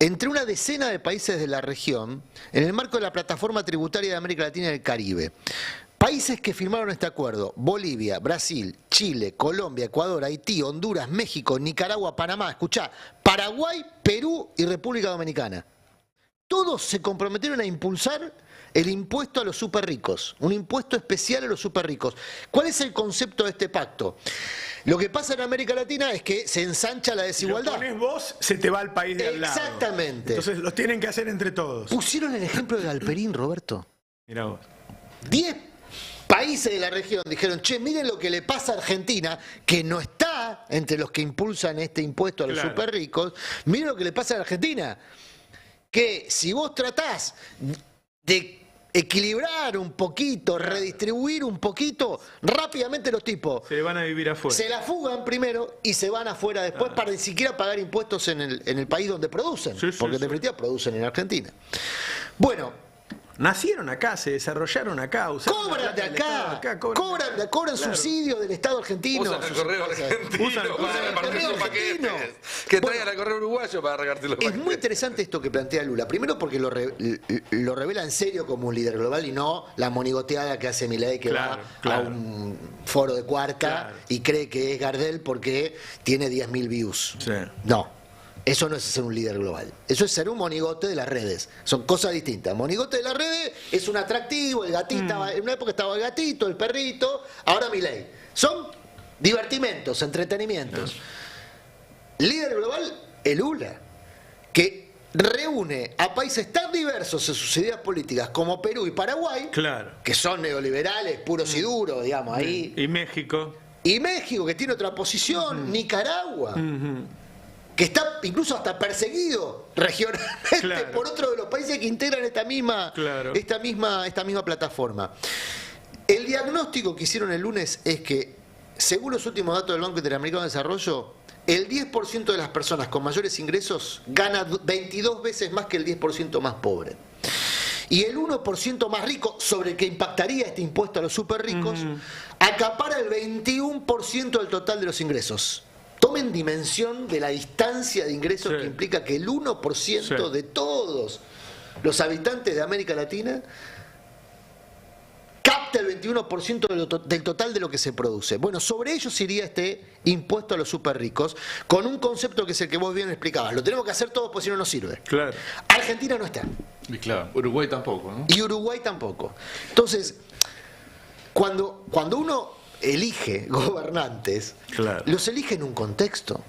entre una decena de países de la región en el marco de la Plataforma Tributaria de América Latina y el Caribe. Países que firmaron este acuerdo: Bolivia, Brasil, Chile, Colombia, Ecuador, Haití, Honduras, México, Nicaragua, Panamá, escuchá, Paraguay, Perú y República Dominicana. Todos se comprometieron a impulsar el impuesto a los superricos, un impuesto especial a los superricos. ¿Cuál es el concepto de este pacto? Lo que pasa en América Latina es que se ensancha la desigualdad. Lo pones vos, se te va al país de al lado. Exactamente. Entonces los tienen que hacer entre todos. Pusieron el ejemplo de Galperín, Roberto. Mirá vos. 10 países de la región dijeron, che, miren lo que le pasa a Argentina, que no está entre los que impulsan este impuesto a los superricos. Miren lo que le pasa a Argentina, que si vos tratás de equilibrar un poquito, redistribuir un poquito, rápidamente los tipos se van a vivir afuera. se la fugan primero y se van afuera después para ni siquiera pagar impuestos en el país donde producen, porque en definitiva producen en Argentina. Bueno, nacieron acá, se desarrollaron acá, cobran de acá, cobran subsidios del Estado argentino. Usan el correo argentino para repartir los paquetes. Que traigan al correo uruguayo para repartir los paquetes. Es muy interesante esto que plantea Lula. Primero porque lo revela en serio como un líder global y no la monigoteada que hace Milei, que va a un foro de Cuarta y cree que es Gardel porque tiene 10.000 views. No. Eso no es ser un líder global. Eso es ser un monigote de las redes. Son cosas distintas. Monigote de las redes es un atractivo, el gatito, en una época estaba el gatito, el perrito, ahora Milei. Son divertimentos, entretenimientos. Líder global, el Lula, que reúne a países tan diversos en sus ideas políticas como Perú y Paraguay, que son neoliberales puros y duros, digamos, ahí. Y México. Y México, que tiene otra posición, Nicaragua. Que está incluso hasta perseguido regionalmente por otro de los países que integran esta misma plataforma. El diagnóstico que hicieron el lunes es que, según los últimos datos del Banco Interamericano de Desarrollo, el 10% de las personas con mayores ingresos gana 22 veces más que el 10% más pobre. Y el 1% más rico, sobre el que impactaría este impuesto a los súper ricos, acapara el 21% del total de los ingresos. Tomen dimensión de la distancia de ingresos que implica que el 1% de todos los habitantes de América Latina capta el 21% del total de lo que se produce. Bueno, sobre ellos iría este impuesto a los súper ricos, con un concepto que es el que vos bien explicabas. Lo tenemos que hacer todos porque si no nos sirve. Argentina no está. Y claro, Uruguay tampoco, ¿no? Y Uruguay tampoco. Entonces, cuando uno elige gobernantes, los elige en un contexto.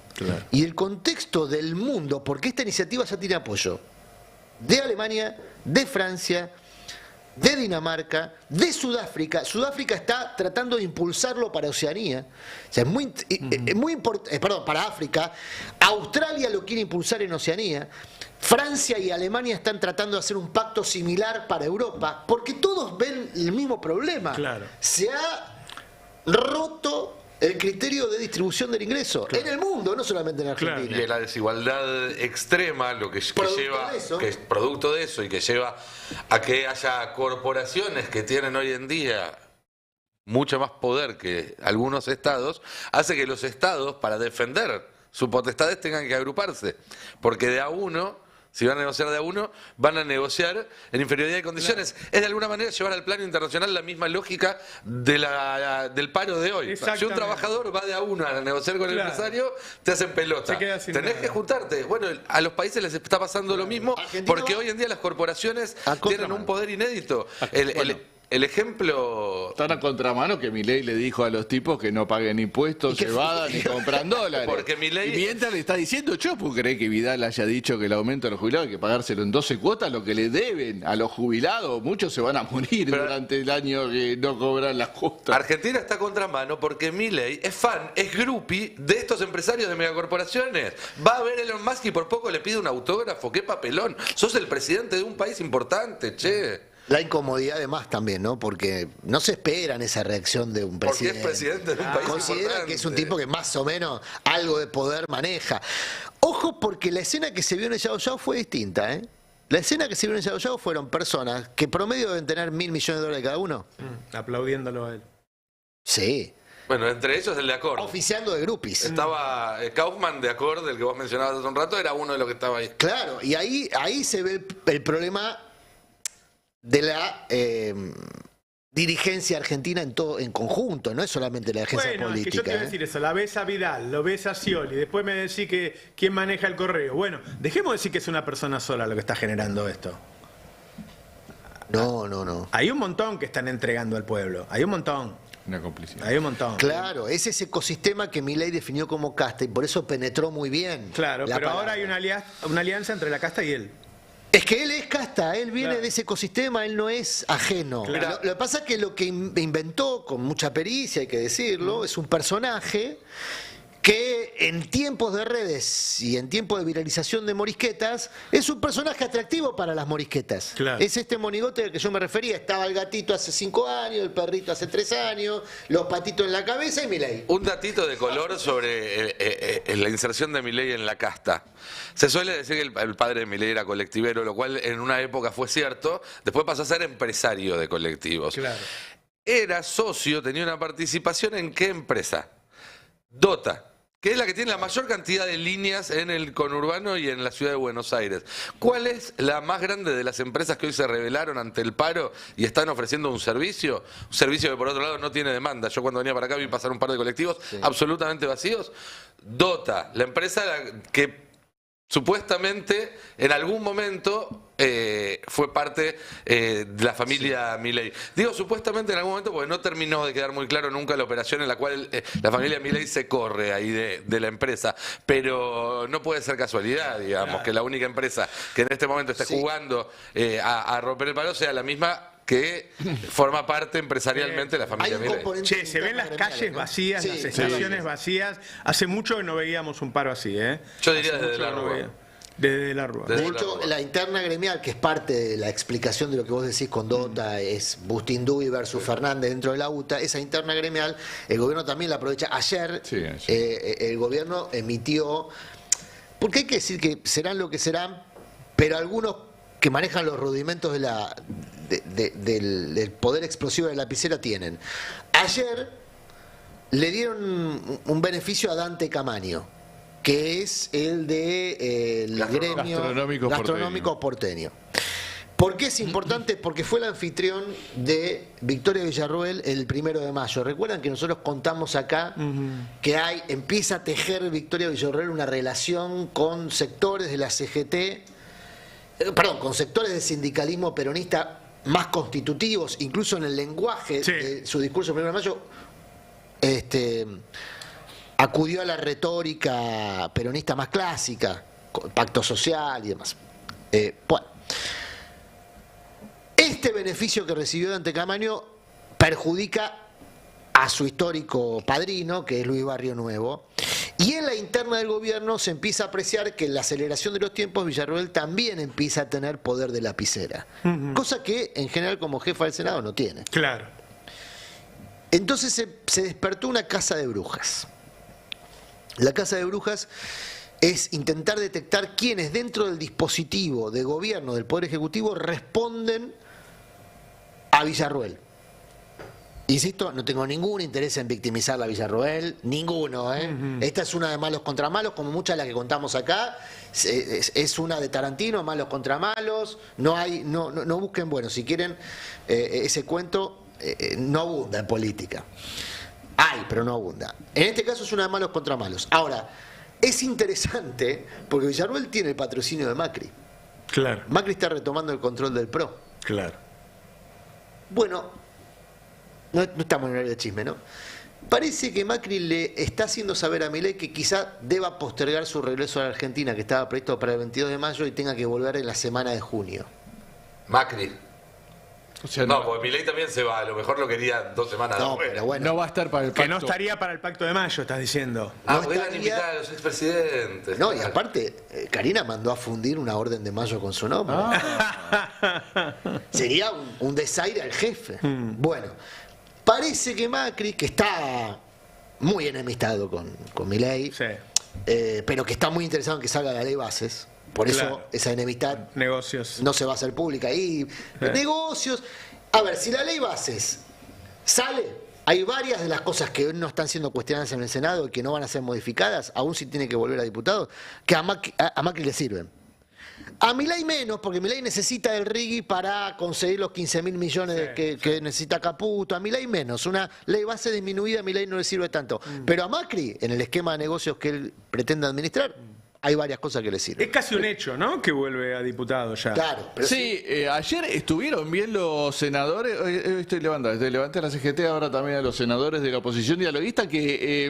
Y el contexto del mundo, porque esta iniciativa ya tiene apoyo de Alemania, de Francia, de Dinamarca, de Sudáfrica. Sudáfrica está tratando de impulsarlo para Oceanía. O sea, es muy importante, para África. Australia lo quiere impulsar en Oceanía. Francia y Alemania están tratando de hacer un pacto similar para Europa, porque todos ven el mismo problema. Se ha roto el criterio de distribución del ingreso en el mundo, no solamente en Argentina. Y la desigualdad extrema, lo que lleva, que es producto de eso y que lleva a que haya corporaciones que tienen hoy en día mucho más poder que algunos estados, hace que los estados, para defender sus potestades, tengan que agruparse, porque de a uno, si van a negociar de a uno, van a negociar en inferioridad de condiciones. Es de alguna manera llevar al plano internacional la misma lógica de del paro de hoy. Si un trabajador va de a uno a negociar con el empresario, te hacen pelota. Tenés que juntarte. Bueno, a los países les está pasando lo mismo, porque hoy en día las corporaciones tienen un poder inédito. El ejemplo... Están a contramano que Milei le dijo a los tipos que no paguen impuestos, cebada, ni compran dólares. Porque Milei... Y mientras le está diciendo, yo puedo creer que Vidal haya dicho que el aumento a los jubilados hay que pagárselo en 12 cuotas, lo que le deben a los jubilados. Muchos se van a morir durante el año que no cobran las cuotas. Argentina está a contramano porque Milei es fan, es groupie de estos empresarios de megacorporaciones. Va a ver Elon Musk y por poco le pide un autógrafo. ¡Qué papelón! Sos el presidente de un país importante, che. La incomodidad además también, ¿no? Porque no se esperan esa reacción de un presidente. Porque es presidente de un país Considera importante. que es un tipo que más o menos algo de poder maneja. Ojo, porque la escena que se vio en el Yao Yao fue distinta, ¿eh? La escena que se vio en el Yao Yao fueron personas que promedio deben tener $1.000 millones cada uno. Aplaudiéndolo a él. Sí. Bueno, entre ellos el de Accord. Oficiando de groupies. Estaba Kaufman de Accord, del que vos mencionabas hace un rato, era uno de los que estaba ahí. Claro, y ahí se ve el problema de la dirigencia argentina en conjunto, no es solamente la agencia política. Que yo te iba a decir eso, la ves a Vidal, lo ves a Scioli, después me decís que quién maneja el correo. Bueno, dejemos de decir que es una persona sola lo que está generando esto. No. Hay un montón que están entregando al pueblo, hay un montón. Una complicidad. Hay un montón. Claro, es ese ecosistema que Milei definió como casta y por eso penetró muy bien. Claro, pero ahora hay una alianza entre la casta y él. Es que él es casta, él viene de ese ecosistema, él no es ajeno. Lo que pasa es que lo que inventó, con mucha pericia hay que decirlo, es un personaje que en tiempos de redes y en tiempos de viralización de morisquetas es un personaje atractivo para las morisquetas. Claro. Es este monigote al que yo me refería. Estaba el gatito hace 5 años, el perrito hace 3 años, los patitos en la cabeza y Milei. Un datito de color sobre la inserción de Milei en la casta. Se suele decir que el padre de Milei era colectivero, lo cual en una época fue cierto. Después pasó a ser empresario de colectivos. Claro. Era socio, tenía una participación en ¿qué empresa? Dota, que es la que tiene la mayor cantidad de líneas en el conurbano y en la ciudad de Buenos Aires. ¿Cuál es la más grande de las empresas que hoy se rebelaron ante el paro y están ofreciendo un servicio? Un servicio que por otro lado no tiene demanda. Yo cuando venía para acá vi pasar un par de colectivos absolutamente vacíos. Dota, la empresa que supuestamente en algún momento fue parte de la familia Milei. Digo supuestamente en algún momento porque no terminó de quedar muy claro nunca la operación en la cual la familia Milei se corre ahí de la empresa, pero no puede ser casualidad, digamos, que la única empresa que en este momento esté jugando a romper el palo sea la misma que forma parte empresarialmente de la familia Milei. Che, se ven las calles vacías, las estaciones vacías. Hace mucho que no veíamos un paro así, ¿eh? Yo diría Hace desde mucho la que no Rúa. veía. Desde la Rúa. De hecho, la interna gremial, que es parte de la explicación de lo que vos decís con Dota, es Bustinduy versus Fernández dentro de la UTA, esa interna gremial, el gobierno también la aprovecha. Ayer el gobierno emitió, porque hay que decir que serán lo que serán, pero algunos que manejan los rudimentos del poder explosivo de la lapicera tienen. Ayer le dieron un beneficio a Dante Camaño, que es el de el gremio gastronómico porteño. ¿Por qué es importante? Porque fue el anfitrión de Victoria Villarroel el 1 de mayo. ¿Recuerdan que nosotros contamos acá que empieza a tejer Victoria Villarroel una relación con sectores de la CGT, con sectores del sindicalismo peronista más constitutivos, incluso en el lenguaje de su discurso el 1 de mayo, acudió a la retórica peronista más clásica, pacto social y demás. Bueno, este beneficio que recibió Dante Camaño perjudica a su histórico padrino, que es Luis Barrio Nuevo, y en la interna del gobierno se empieza a apreciar que en la aceleración de los tiempos Villarroel también empieza a tener poder de lapicera, cosa que en general como jefa del Senado no tiene. Claro. Entonces se despertó una casa de brujas. La casa de brujas es intentar detectar quiénes dentro del dispositivo de gobierno del Poder Ejecutivo responden a Villarroel. Insisto, no tengo ningún interés en victimizar a Villarroel, ninguno. Esta es una de malos contra malos, como muchas de las que contamos acá. Es una de Tarantino, malos contra malos. No busquen, bueno, si quieren, ese cuento no abunda en política. Hay, pero no abunda. En este caso es una de malos contra malos. Ahora, es interesante porque Villarroel tiene el patrocinio de Macri. Claro. Macri está retomando el control del PRO. Claro. Bueno, no estamos en horario de chisme, ¿no? Parece que Macri le está haciendo saber a Milei que quizá deba postergar su regreso a la Argentina, que estaba previsto para el 22 de mayo y tenga que volver en la semana de junio. Macri. O sea, no, porque Milei también se va, a lo mejor lo quería 2 semanas después. Pero bueno, no va a estar para el pacto. Que no estaría para el pacto de mayo, estás diciendo. Podrían invitar a los expresidentes. No, y aparte, Karina mandó a fundir una orden de mayo con su nombre. Sería un desaire al jefe. Bueno, parece que Macri, que está muy enemistado con Milei, pero que está muy interesado en que salga la ley bases. Por eso esa enemistad no se va a hacer pública. Y negocios. A ver, si la ley bases sale, hay varias de las cosas que no están siendo cuestionadas en el Senado y que no van a ser modificadas, aún si tiene que volver a diputado, que a Macri le sirven. A Milei menos, porque Milei necesita el RIGI para conseguir los 15.000 millones que necesita Caputo. A Milei menos. Una ley base disminuida a Milei no le sirve tanto. Pero a Macri, en el esquema de negocios que él pretende administrar, hay varias cosas que le sirven. Es casi un hecho, ¿no? Que vuelve a diputado ya. Claro. Pero ayer estuvieron bien los senadores, estoy levanté a la CGT, ahora también a los senadores de la oposición dialoguista, que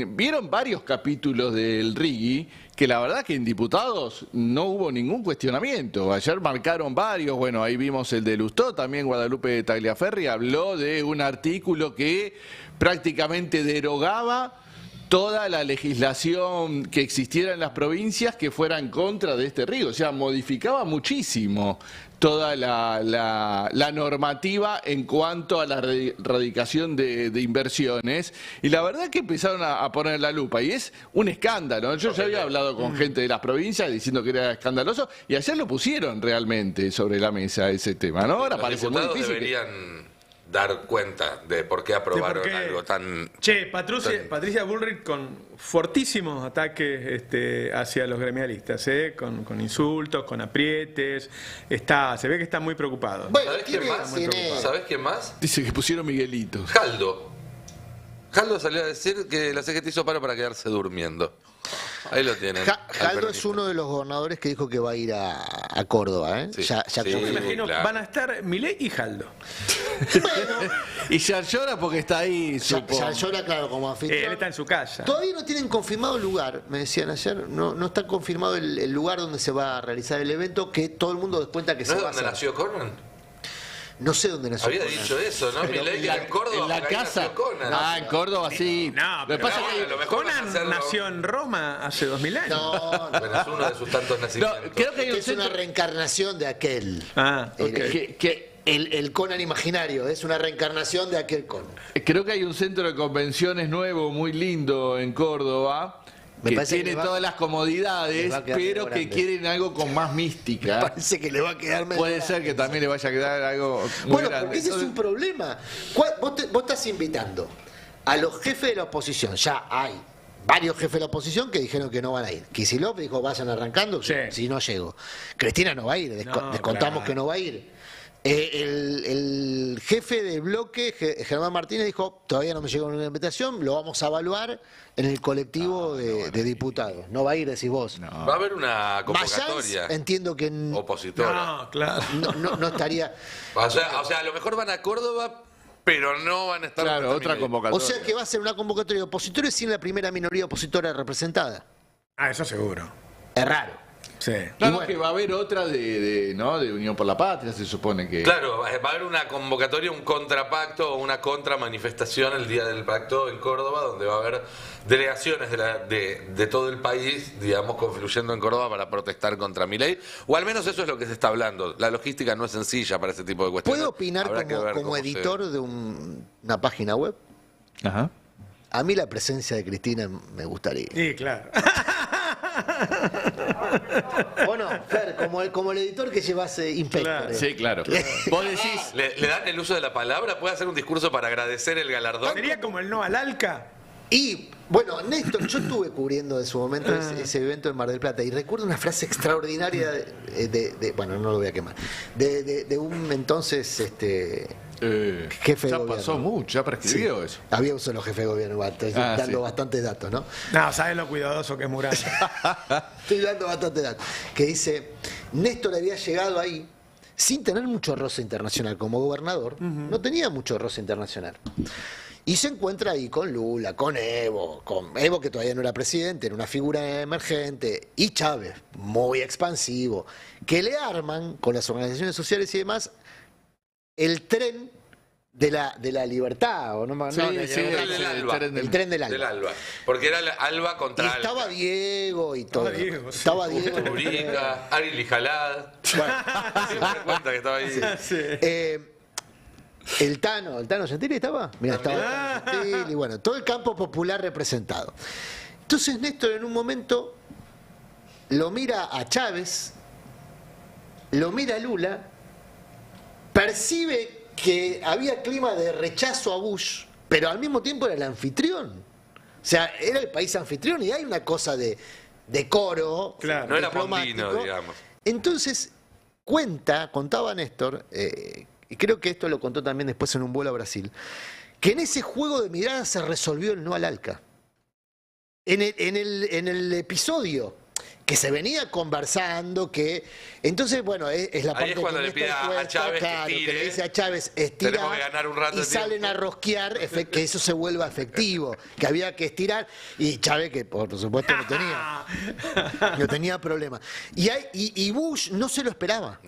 vieron varios capítulos del RIGI, que la verdad que en diputados no hubo ningún cuestionamiento. Ayer marcaron varios, bueno, ahí vimos el de Lustó, también Guadalupe Tagliaferri habló de un artículo que prácticamente derogaba toda la legislación que existiera en las provincias que fuera en contra de este río. O sea, modificaba muchísimo toda la normativa en cuanto a la radicación de inversiones. Y la verdad que empezaron a poner la lupa. Y es un escándalo. Yo ya había hablado con gente de las provincias diciendo que era escandaloso. Y ayer lo pusieron realmente sobre la mesa ese tema, ¿no? Ahora Los parece muy diputados difícil. deberían dar cuenta de por qué aprobaron algo tan... Che, Patricia Bullrich con fortísimos ataques hacia los gremialistas, con insultos, con aprietes. Se ve que está muy preocupado. Bueno, ¿Sabés quién más? ¿Sabés quién más? Dice que pusieron Miguelito. Jaldo. Jaldo salió a decir que la CGT hizo paro para quedarse durmiendo. Ahí lo tienen. Jaldo es uno de los gobernadores que dijo que va a ir a Córdoba, ¿eh? Sí, Ya sí, Yo me imagino claro. van a estar Milei y Jaldo. Y ya llora porque está ahí, supongo. Ya llora, claro, como Él anfitrión. está en su casa. Todavía no tienen confirmado el lugar, me decían ayer. No está confirmado el lugar donde se va a realizar el evento, que todo el mundo descuenta que ¿No se es va a donde hacer. nació Conan? No sé dónde nació. Había Conan. dicho eso, ¿no? Milei que era en Córdoba. En la porque ahí casa. nació Conan. Ah, en Córdoba sí. No, Lo que pero pasa ahora es lo que mejor Conan es hacerlo- nació en Roma hace 2000 años. No, Bueno, es uno de sus tantos nacimientos. creo que hay un es una centro, reencarnación de aquel. Ah, ok. que El Conan imaginario es una reencarnación de aquel Conan. creo que hay un centro de convenciones nuevo, muy lindo en Córdoba, Me que parece que tiene le va- todas las les comodidades, va a quedar pero grande. que quieren algo con más mística. Parece que le va a quedar medio Puede ser que también le vaya a quedar algo muy Bueno, grande. porque ese es un problema. Vos estás invitando a los jefes de la oposición. Ya hay varios jefes de la oposición que dijeron que no van a ir. Kicillof dijo, vayan arrancando, Sí. si no llego. Cristina no va a ir, No, descontamos claro. que no va a ir. El jefe del bloque, Germán Martínez, dijo, todavía no me llegó ninguna invitación, lo vamos a evaluar en el colectivo de diputados. No va a ir, decís vos. Va a haber una convocatoria Mayans, entiendo que opositora. No, claro. no estaría... O sea, a lo mejor van a Córdoba, pero no van a estar... Claro, con otra Milei. convocatoria. O sea que va a ser una convocatoria de opositores sin la primera minoría opositora representada. Ah, eso seguro. Es raro. Sí. Claro, Y bueno. que va a haber otra ¿no? de Unión por la Patria, se supone que... Claro, va a haber una convocatoria, un contrapacto o una contramanifestación el día del pacto en Córdoba, donde va a haber delegaciones de todo el país, digamos, confluyendo en Córdoba para protestar contra Milei, o al menos eso es lo que se está hablando. La logística no es sencilla para ese tipo de cuestiones. ¿Puedo opinar Habrá que ver como cómo se- editor de una página web? Ajá. A mí la presencia de Cristina me gustaría. Sí, claro. ¿O no? Fer, como el editor que llevas inspectores. Sí, claro. Vos decís... ¿Le dan el uso de la palabra? ¿Puede hacer un discurso para agradecer el galardón? Sería como el no al ALCA. Y, bueno, Néstor, yo estuve cubriendo en su momento ese evento en Mar del Plata y recuerdo una frase extraordinaria bueno, no lo voy a quemar, de un entonces jefe de ya gobierno. pasó mucho, ya prescribió eso. Había un solo jefe de gobierno, estoy dando sí. bastantes datos, ¿no? No, sabes lo cuidadoso que es Muralla. Estoy dando bastantes datos. Que dice, Néstor había llegado ahí sin tener mucho roce internacional como gobernador, no tenía mucho roce internacional. Y se encuentra ahí con Lula, con Evo que todavía no era presidente, era una figura emergente, y Chávez, muy expansivo, que le arman con las organizaciones sociales y demás el tren de la libertad, o no, Sí, no, sí, el tren del Alba. Del Alba. Porque era Alba Y contra estaba Alba. Diego y todo. Diego, sí. Estaba Diego. Urica, Ari Lijalad. Siempre cuenta que estaba ahí. Sí. El Tano Gentili estaba. Mira, estaba el Tano Gentili, y bueno, todo el campo popular representado. Entonces Néstor en un momento lo mira a Chávez, lo mira a Lula, percibe que había clima de rechazo a Bush, pero al mismo tiempo era el anfitrión. O sea, era el país anfitrión y hay una cosa de coro. Claro. No era diplomático. Pondino, digamos. Entonces, contaba Néstor, y creo que esto lo contó también después en un vuelo a Brasil, que en ese juego de miradas se resolvió el no al ALCA. En el episodio que se venía conversando, que entonces, bueno, es la parte Ahí es cuando que le pide a Chávez que que tire. le dice a Chávez, estira, Tenemos que ganar un rato y de tiempo. salen a rosquear, que eso se vuelva efectivo, que había que estirar, y Chávez, que por supuesto no tenía problema. Y Bush no se lo esperaba.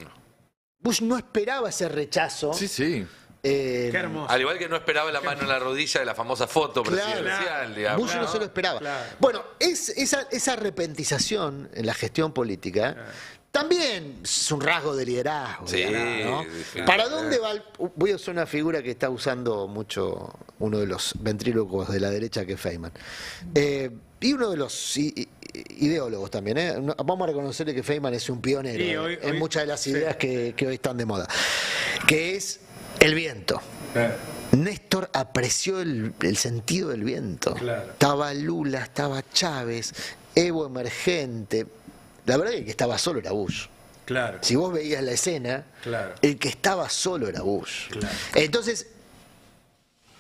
Bush no esperaba ese rechazo. Sí, sí. Qué hermoso. Al igual que no esperaba la mano en la rodilla de la famosa foto presidencial, digamos. Bush no se lo esperaba. Bueno, esa repentización en la gestión política también es un rasgo de liderazgo. Sí, ¿no? ¿Para dónde va? Voy a usar una figura que está usando mucho uno de los ventrílocos de la derecha, que es Feynman. Y uno de los ideólogos también. Vamos a reconocerle que Feynman es un pionero en muchas de las ideas que hoy están de moda. Que es el viento. Néstor apreció el sentido del viento. Estaba Lula, estaba Chávez, Evo emergente. La verdad es que el que estaba solo era Bush. Si vos veías la escena, el que estaba solo era Bush. Entonces,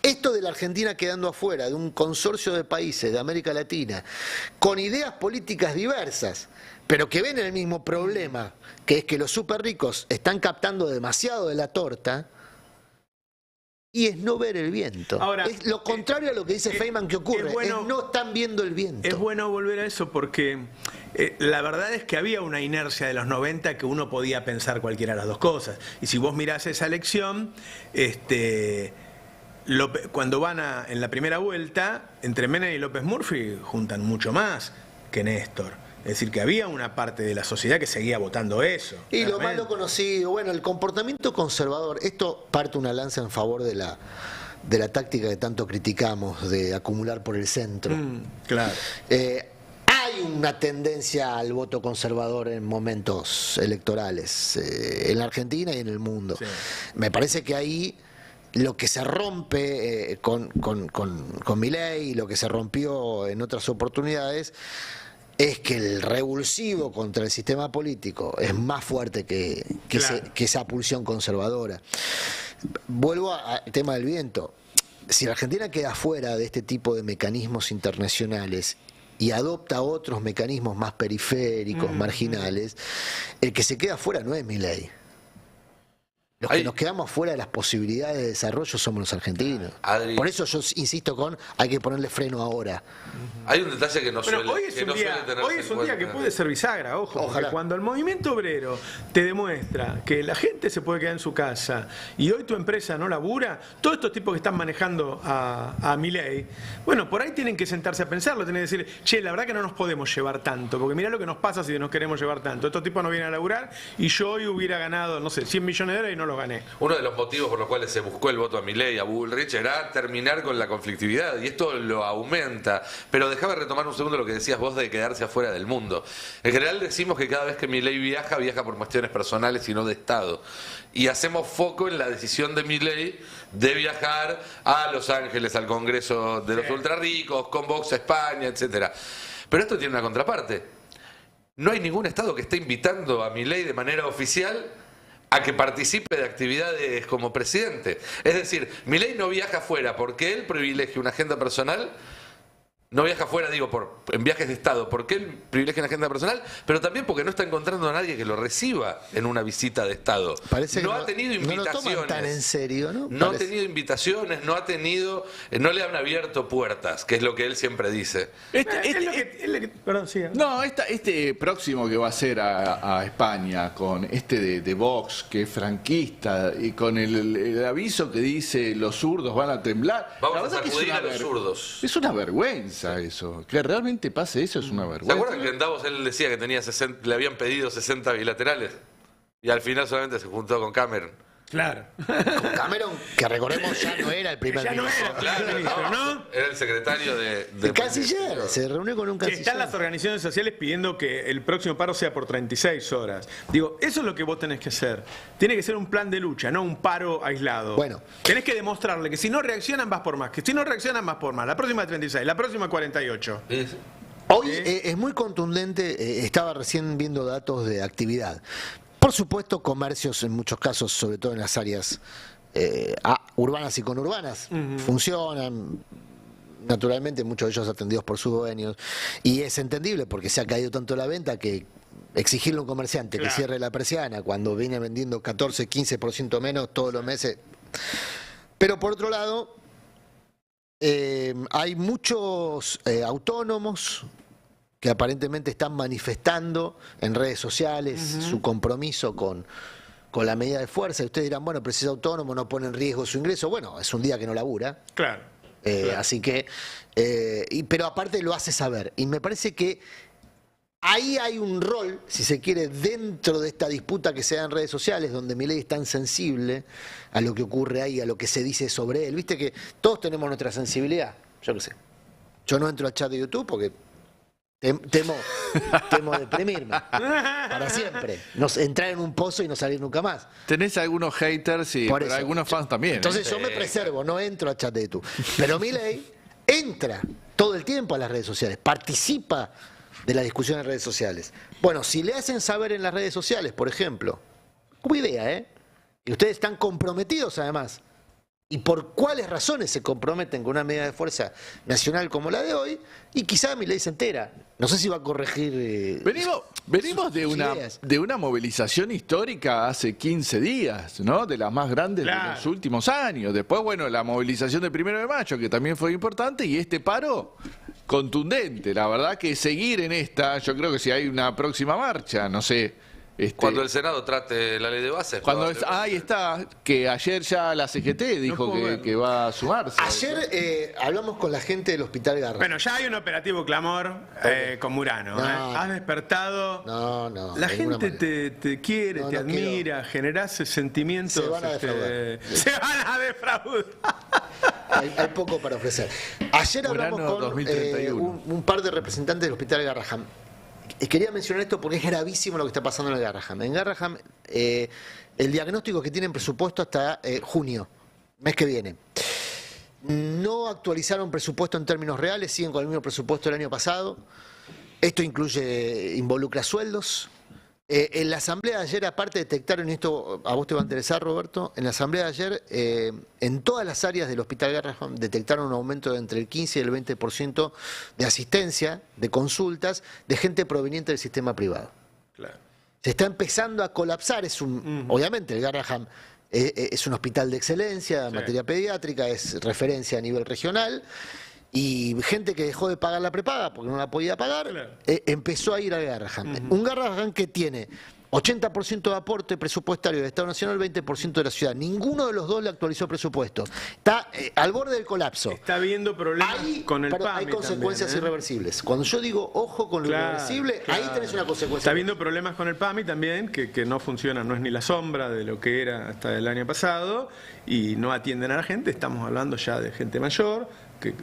esto de la Argentina quedando afuera de un consorcio de países de América Latina con ideas políticas diversas, pero que ven el mismo problema, que es que los súper ricos están captando demasiado de la torta, y es no ver el viento. Ahora, es lo contrario a lo que dice Feynman que ocurre, es no están viendo el viento. Es bueno volver a eso porque la verdad es que había una inercia de los 90 que uno podía pensar cualquiera de las dos cosas. Y si vos mirás esa elección, cuando van en la primera vuelta, entre Menem y López Murphy juntan mucho más que Néstor. Es decir, que había una parte de la sociedad que seguía votando eso. Y lo malo conocido, bueno, el comportamiento conservador, esto parte una lanza en favor de la táctica que tanto criticamos, de acumular por el centro. Hay una tendencia al voto conservador en momentos electorales, en la Argentina y en el mundo. Me parece que ahí lo que se rompe con Milei y lo que se rompió en otras oportunidades es que el revulsivo contra el sistema político es más fuerte que esa pulsión conservadora. Vuelvo al tema del viento. Si la Argentina queda fuera de este tipo de mecanismos internacionales y adopta otros mecanismos más periféricos, marginales, el que se queda fuera no es Milei. Los que nos quedamos fuera de las posibilidades de desarrollo somos los argentinos. Por eso yo insisto hay que ponerle freno ahora. Hay un detalle que no suele hoy es un día que puede ser bisagra, ojo, porque cuando el movimiento obrero te demuestra que la gente se puede quedar en su casa y hoy tu empresa no labura, todos estos tipos que están manejando a Milei, bueno, por ahí tienen que sentarse a pensarlo, tienen que decir, che, la verdad que no nos podemos llevar tanto, porque mirá lo que nos pasa si nos queremos llevar tanto. Estos tipos no vienen a laburar y yo hoy hubiera ganado, no sé, 100 millones de dólares y no lo gané. Uno de los motivos por los cuales se buscó el voto a Milei y a Bullrich era terminar con la conflictividad, y esto lo aumenta. Pero déjame retomar un segundo lo que decías vos de quedarse afuera del mundo. En general decimos que cada vez que Milei viaja por cuestiones personales y no de Estado. Y hacemos foco en la decisión de Milei de viajar a Los Ángeles, al Congreso de los ultrarricos, con Vox a España, etcétera. Pero esto tiene una contraparte. No hay ningún Estado que esté invitando a Milei de manera oficial a que participe de actividades como presidente. Es decir, Milei no viaja afuera porque él privilegia una agenda personal. No viaja afuera, digo, en viajes de Estado, porque él privilegia una agenda personal, pero también porque no está encontrando a nadie que lo reciba en una visita de Estado. Parece no ha tenido invitaciones. No lo toman tan en serio, ¿no? No ha tenido invitaciones, no le han abierto puertas, que es lo que él siempre dice. Este próximo que va a ser a España, con de Vox, que es franquista, y con el aviso que dice los zurdos van a temblar. Vamos a sacudir a los zurdos. Es una vergüenza eso. Que realmente pase eso es una vergüenza. ¿Se acuerdan que en Davos él decía que le habían pedido 60 bilaterales? Y al final solamente se juntó con Cameron. Claro. Con Cameron, que recordemos ya no era el primer ministro. Era el secretario de el canciller, se reunió con un canciller. Están las organizaciones sociales pidiendo que el próximo paro sea por 36 horas. Digo, eso es lo que vos tenés que hacer. Tiene que ser un plan de lucha, no un paro aislado. Bueno. Tenés que demostrarle que si no reaccionan vas por más, que si no reaccionan vas por más. La próxima 36, la próxima 48. Hoy es muy contundente, estaba recién viendo datos de actividad. Por supuesto, comercios en muchos casos, sobre todo en las áreas urbanas y conurbanas, funcionan. Naturalmente, muchos de ellos atendidos por sus dueños. Y es entendible porque se ha caído tanto la venta que exigirle a un comerciante que cierre la persiana cuando viene vendiendo 14, 15% menos todos los meses. Pero por otro lado, hay muchos autónomos que aparentemente están manifestando en redes sociales su compromiso con con la medida de fuerza, y ustedes dirán, bueno, pero si es autónomo, no pone en riesgo su ingreso. Bueno, es un día que no labura. Claro. Así que, pero aparte lo hace saber. Y me parece que ahí hay un rol, si se quiere, dentro de esta disputa que se da en redes sociales, donde Milei es tan sensible a lo que ocurre ahí, a lo que se dice sobre él. Viste que todos tenemos nuestra sensibilidad, yo qué sé. Yo no entro al chat de YouTube porque temo deprimirme para siempre. Entrar en un pozo y no salir nunca más. Tenés algunos haters, sí, Por pero eso. algunos fans también. Entonces yo me preservo, no entro al chat de YouTube. Pero Milei entra todo el tiempo a las redes sociales, participa de la discusión en redes sociales. Bueno, si le hacen saber en las redes sociales, por ejemplo, como idea, y ustedes están comprometidos además, y por cuáles razones se comprometen con una medida de fuerza nacional como la de hoy, y quizá Milei se entera. No sé si va a corregir... Venimos de una movilización histórica hace 15 días, ¿no? De las más grandes de los últimos años. Después, bueno, la movilización del 1 de mayo, que también fue importante, y este paro contundente. La verdad que seguir en esta, yo creo que si hay una próxima marcha, no sé... Cuando el Senado trate la ley de bases. Ahí está, que ayer ya la CGT dijo que va a sumarse. Ayer hablamos con la gente del Hospital Garrahan. Bueno, ya hay un operativo clamor con Murano. Has despertado. La gente te quiere, te admira, generás sentimientos. Se van a defraudar. Se van a defraudar. Hay poco para ofrecer. Ayer hablamos con un par de representantes del Hospital Garrahan. Quería mencionar esto porque es gravísimo lo que está pasando en el Garrahan. En Garrahan, el diagnóstico que tienen presupuesto hasta junio, mes que viene. No actualizaron presupuesto en términos reales, siguen con el mismo presupuesto del año pasado. Esto involucra sueldos. En la asamblea de ayer, aparte detectaron, y esto a vos te va a interesar, Roberto, en la asamblea de ayer, en todas las áreas del Hospital Garrahan detectaron un aumento de entre el 15 y el 20% de asistencia, de consultas, de gente proveniente del sistema privado. Claro. Se está empezando a colapsar, obviamente el Garrahan es un hospital de excelencia en materia pediátrica, es referencia a nivel regional. Y gente que dejó de pagar la prepaga porque no la podía pagar, empezó a ir al Garrahan. Un Garrahan que tiene 80% de aporte presupuestario del Estado Nacional, 20% de la ciudad. Ninguno de los dos le actualizó presupuesto. Está al borde del colapso. Está habiendo problemas con el PAMI. Hay consecuencias también, irreversibles. Cuando yo digo ojo con lo irreversible, ahí tenés una consecuencia. Está habiendo problemas con el PAMI también, que no funciona, no es ni la sombra de lo que era hasta el año pasado, y no atienden a la gente. Estamos hablando ya de gente mayor, que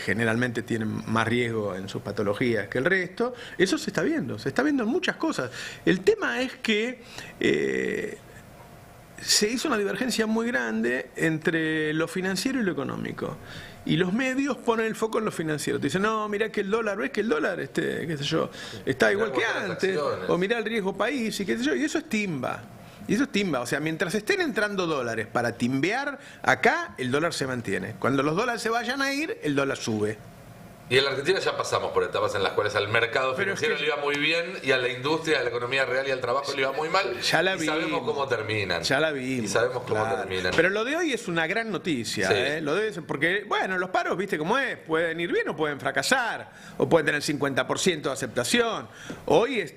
generalmente tienen más riesgo en sus patologías que el resto. Eso se está viendo en muchas cosas. El tema es que se hizo una divergencia muy grande entre lo financiero y lo económico. Y los medios ponen el foco en lo financiero. Te dicen, no, mirá que el dólar, ves que el dólar qué sé yo, está igual que antes, o mirá el riesgo país, y qué sé yo, y eso es timba. Y eso es timba, o sea, mientras estén entrando dólares para timbear, acá el dólar se mantiene. Cuando los dólares se vayan a ir, el dólar sube. Y en la Argentina ya pasamos por etapas en las cuales al mercado financiero le iba muy bien y a la industria, a la economía real y al trabajo le iba muy mal. Ya la y sabemos cómo terminan. Ya la vimos. Y sabemos cómo terminan. Pero lo de hoy es una gran noticia. Sí. Lo de, porque, bueno, los paros, viste cómo es, pueden ir bien o pueden fracasar, o pueden tener 50% de aceptación. Hoy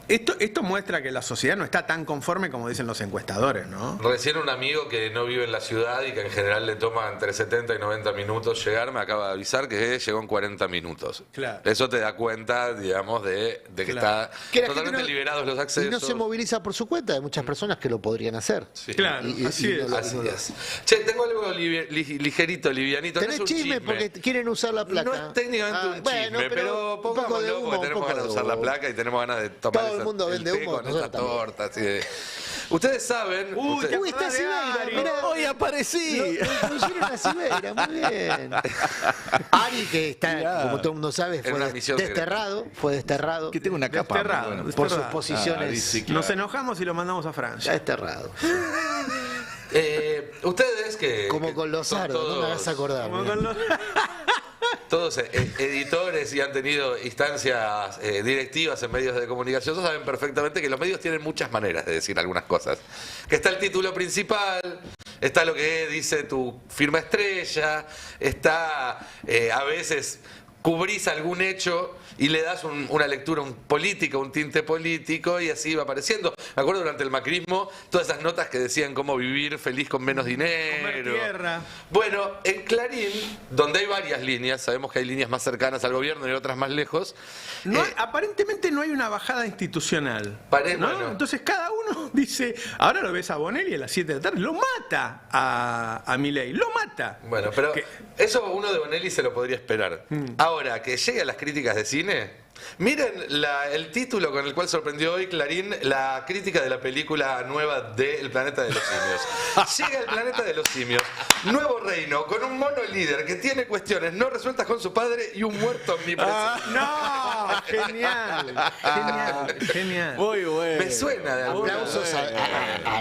esto muestra que la sociedad no está tan conforme como dicen los encuestadores, ¿no? Recién un amigo que no vive en la ciudad y que en general le toma entre 70 y 90 minutos llegar, me acaba de avisar que llegó en 40 minutos. Claro. Eso te da cuenta, digamos, de que está totalmente liberados los accesos. Y no se moviliza por su cuenta, hay muchas personas que lo podrían hacer. Sí. Claro, así es. Che, tengo algo ligerito, livianito. ¿Tenés no es un chisme? Porque quieren usar la placa. No es técnicamente un chisme, pero pongámoslo porque tenemos ganas de usar la placa y tenemos ganas de tomar todo el mundo vende humo con esta torta. Así de... Ustedes saben... Uy, está Siberia, mirá. Hoy aparecí. Lo incluyeron a Siberia, muy bien. Ari, que está, como todo el mundo sabe, fue desterrado. Que tengo una capa. Por sus posiciones. Nos enojamos y lo mandamos a Francia. Está desterrado. Ustedes que... Como con los aros, no me hagas acordar. Todos editores y han tenido instancias directivas en medios de comunicación saben perfectamente que los medios tienen muchas maneras de decir algunas cosas. Que está el título principal, está lo que dice tu firma estrella, está a veces cubrís algún hecho y le das una lectura política, un tinte político, y así va apareciendo. Me acuerdo durante el macrismo, todas esas notas que decían cómo vivir feliz con menos dinero. Comer tierra. Bueno, en Clarín, donde hay varias líneas, sabemos que hay líneas más cercanas al gobierno y otras más lejos. Aparentemente no hay una bajada institucional. ¿no? Bueno. Entonces cada uno dice, ahora lo ves a Bonelli a las 7 de la tarde, lo mata a Milei, lo mata. Bueno, pero eso uno de Bonelli se lo podría esperar. Ahora, que llegue a las críticas de cine, miren el título con el cual sorprendió hoy Clarín la crítica de la película nueva de El Planeta de los Simios. Llega El Planeta de los Simios, nuevo reino, con un mono líder que tiene cuestiones no resueltas con su padre y un muerto omnipresente. ¡No! Genial. Muy bueno. Me suena de algún Aplausos al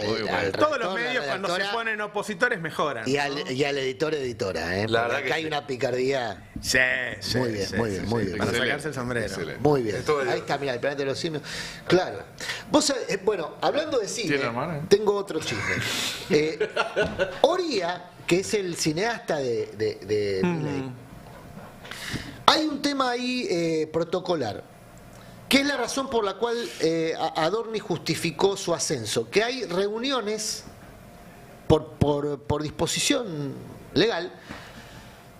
Todos rector, los a la medios cuando se redactora ponen opositores mejoran. y al editora, ¿eh? La Porque verdad acá que hay sí. una picardía. Sí. Muy bien. Para sacarse el sombrero. Excelente. Muy bien. Estuvo bien. Ahí está, mira, El Planeta de los Simios. Claro. Vos sabés, bueno, hablando de cine, ¿Tiene hermana? tengo otro chisme. Oria, que es el cineasta de Milei, hay un tema ahí protocolar, que es la razón por la cual Adorni justificó su ascenso, que hay reuniones por disposición legal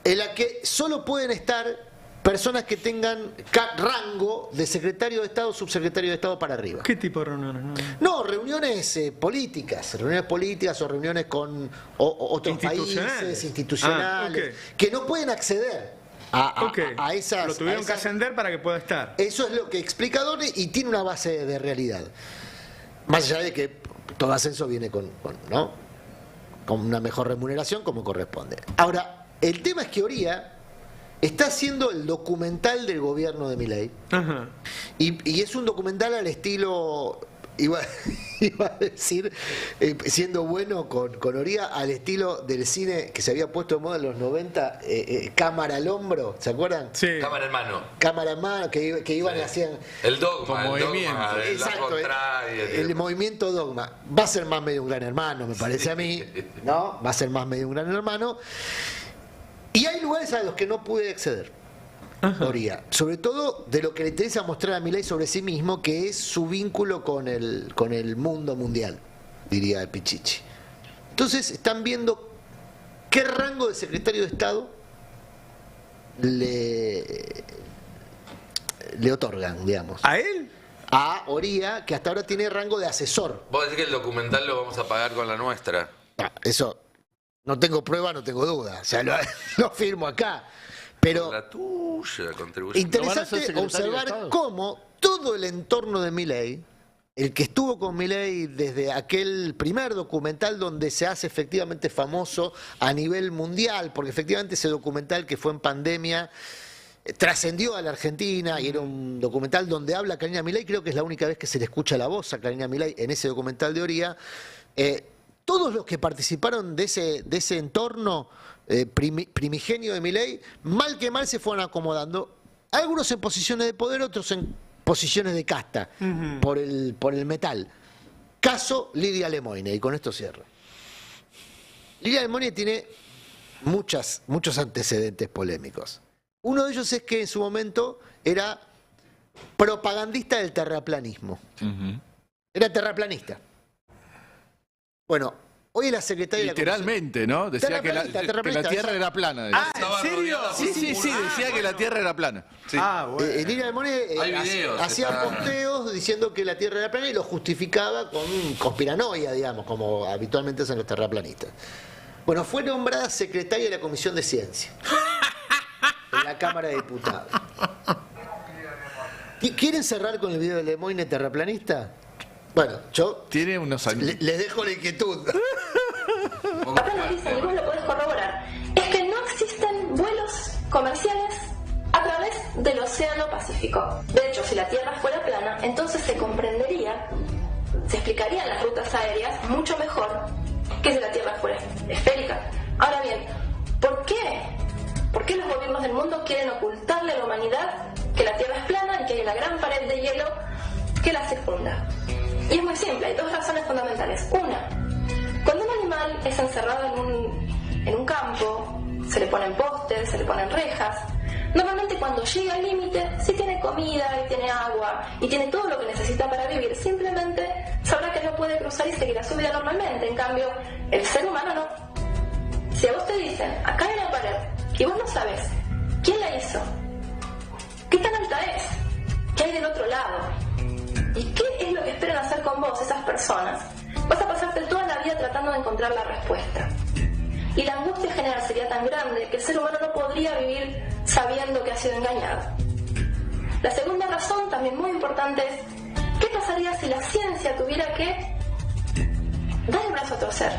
en la que solo pueden estar personas que tengan rango de secretario de Estado o subsecretario de Estado para arriba. ¿Qué tipo de reuniones? No, reuniones políticas o reuniones con otros países, institucionales, que no pueden acceder a esas... Lo tuvieron que ascender para que pueda estar. Eso es lo que explica Adorni y tiene una base de realidad. Más allá de que todo ascenso viene con una mejor remuneración como corresponde. Ahora, el tema es que Oria está haciendo el documental del gobierno de Milei. Y es un documental al estilo, iba a decir, siendo bueno con Oria, al estilo del cine que se había puesto de moda en los 90, cámara al hombro, ¿se acuerdan? Sí. Cámara en mano. Cámara en mano, que iban y hacían... El dogma, Con movimiento. Exacto, el movimiento dogma. Va a ser más medio un gran hermano, me parece a mí. ¿No? Va a ser más medio un gran hermano. Y hay lugares a los que no pude acceder. Oria. Sobre todo de lo que le interesa mostrar a Milei sobre sí mismo, que es su vínculo con el mundo mundial, diría el Pichichi. Entonces están viendo qué rango de secretario de Estado le otorgan, digamos. ¿A él? A Oria, que hasta ahora tiene rango de asesor. Vos decís que el documental lo vamos a pagar con la nuestra. Eso, no tengo prueba, no tengo duda. O sea, lo firmo acá. Pero La tuya contribución. interesante observar cómo todo el entorno de Milei, el que estuvo con Milei desde aquel primer documental donde se hace efectivamente famoso a nivel mundial, porque efectivamente ese documental que fue en pandemia trascendió a la Argentina y era un documental donde habla Karina Milei, creo que es la única vez que se le escucha la voz a Karina Milei en ese documental de Oria. Todos los que participaron de ese entorno primigenio de Milei, mal que mal se fueron acomodando, algunos en posiciones de poder, otros en posiciones de casta, por el metal. Caso Lidia Lemoine, y con esto cierro. Lidia Lemoine tiene muchos antecedentes polémicos. Uno de ellos es que en su momento era propagandista del terraplanismo. Era terraplanista. Bueno, hoy es la secretaria literalmente, ¿no? Decía que la Tierra era plana. Decía. ¿En serio? Sí, decía que la Tierra era plana. Sí. Bueno. Lidia Lemoine hacía posteos diciendo que la Tierra era plana y lo justificaba con conspiranoia, digamos, como habitualmente hacen los terraplanistas. Bueno, fue nombrada secretaria de la Comisión de Ciencia en la Cámara de Diputados. ¿Quieren cerrar con el video de Lemoine terraplanista? Bueno, yo tiene unos años. Les dejo la inquietud. Acá nos dicen, y vos lo podés corroborar, es que no existen vuelos comerciales a través del Océano Pacífico. De hecho, si la Tierra fuera plana, entonces se explicarían las rutas aéreas mucho mejor que si la Tierra fuera esférica. Ahora bien, ¿por qué? ¿Por qué los gobiernos del mundo quieren ocultarle a la humanidad que la Tierra es plana y que hay una gran pared de hielo que la circunda? Y es muy simple, hay dos razones fundamentales. Una, cuando un animal es encerrado en un campo, se le ponen postes, se le ponen rejas, Normalmente cuando llega al límite, si tiene comida y tiene agua y tiene todo lo que necesita para vivir, simplemente sabrá que no puede cruzar y seguirá su vida normalmente. En cambio, el ser humano no. Si a vos te dicen, acá hay una pared, y vos no sabes quién la hizo, qué tan alta es, qué hay del otro lado, y qué es lo que esperan hacer con vos esas personas, vas a pasarte toda la vida tratando de encontrar la respuesta. Y la angustia general sería tan grande que el ser humano no podría vivir sabiendo que ha sido engañado. La segunda razón, también muy importante, es ¿qué pasaría si la ciencia tuviera que dar el brazo a torcer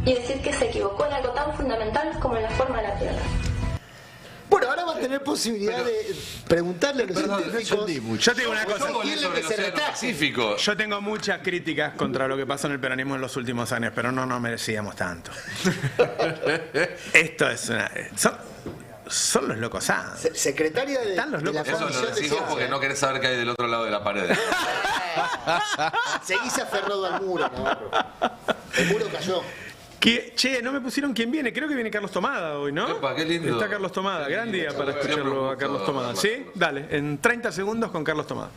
y decir que se equivocó en algo tan fundamental como en la forma de la Tierra? Bueno, ahora va a tener posibilidad de preguntarle a los científicos. Yo tengo una cosa. Sobre el Océano Pacífico. Yo tengo muchas críticas contra lo que pasó en el peronismo en los últimos años, pero no nos merecíamos tanto. Esto es una... Son los locos sanos. Secretaria de, Están los locos. Eso lo decís vos porque no querés saber qué hay del otro lado de la pared. Seguís aferrado al muro, ¿no? El muro cayó. Che, no me pusieron quién viene. Creo que viene Carlos Tomada hoy, ¿no? Epa, qué lindo. Está Carlos Tomada. Gran día para escucharlo a Carlos Tomada. ¿Sí? Dale, en 30 segundos con Carlos Tomada.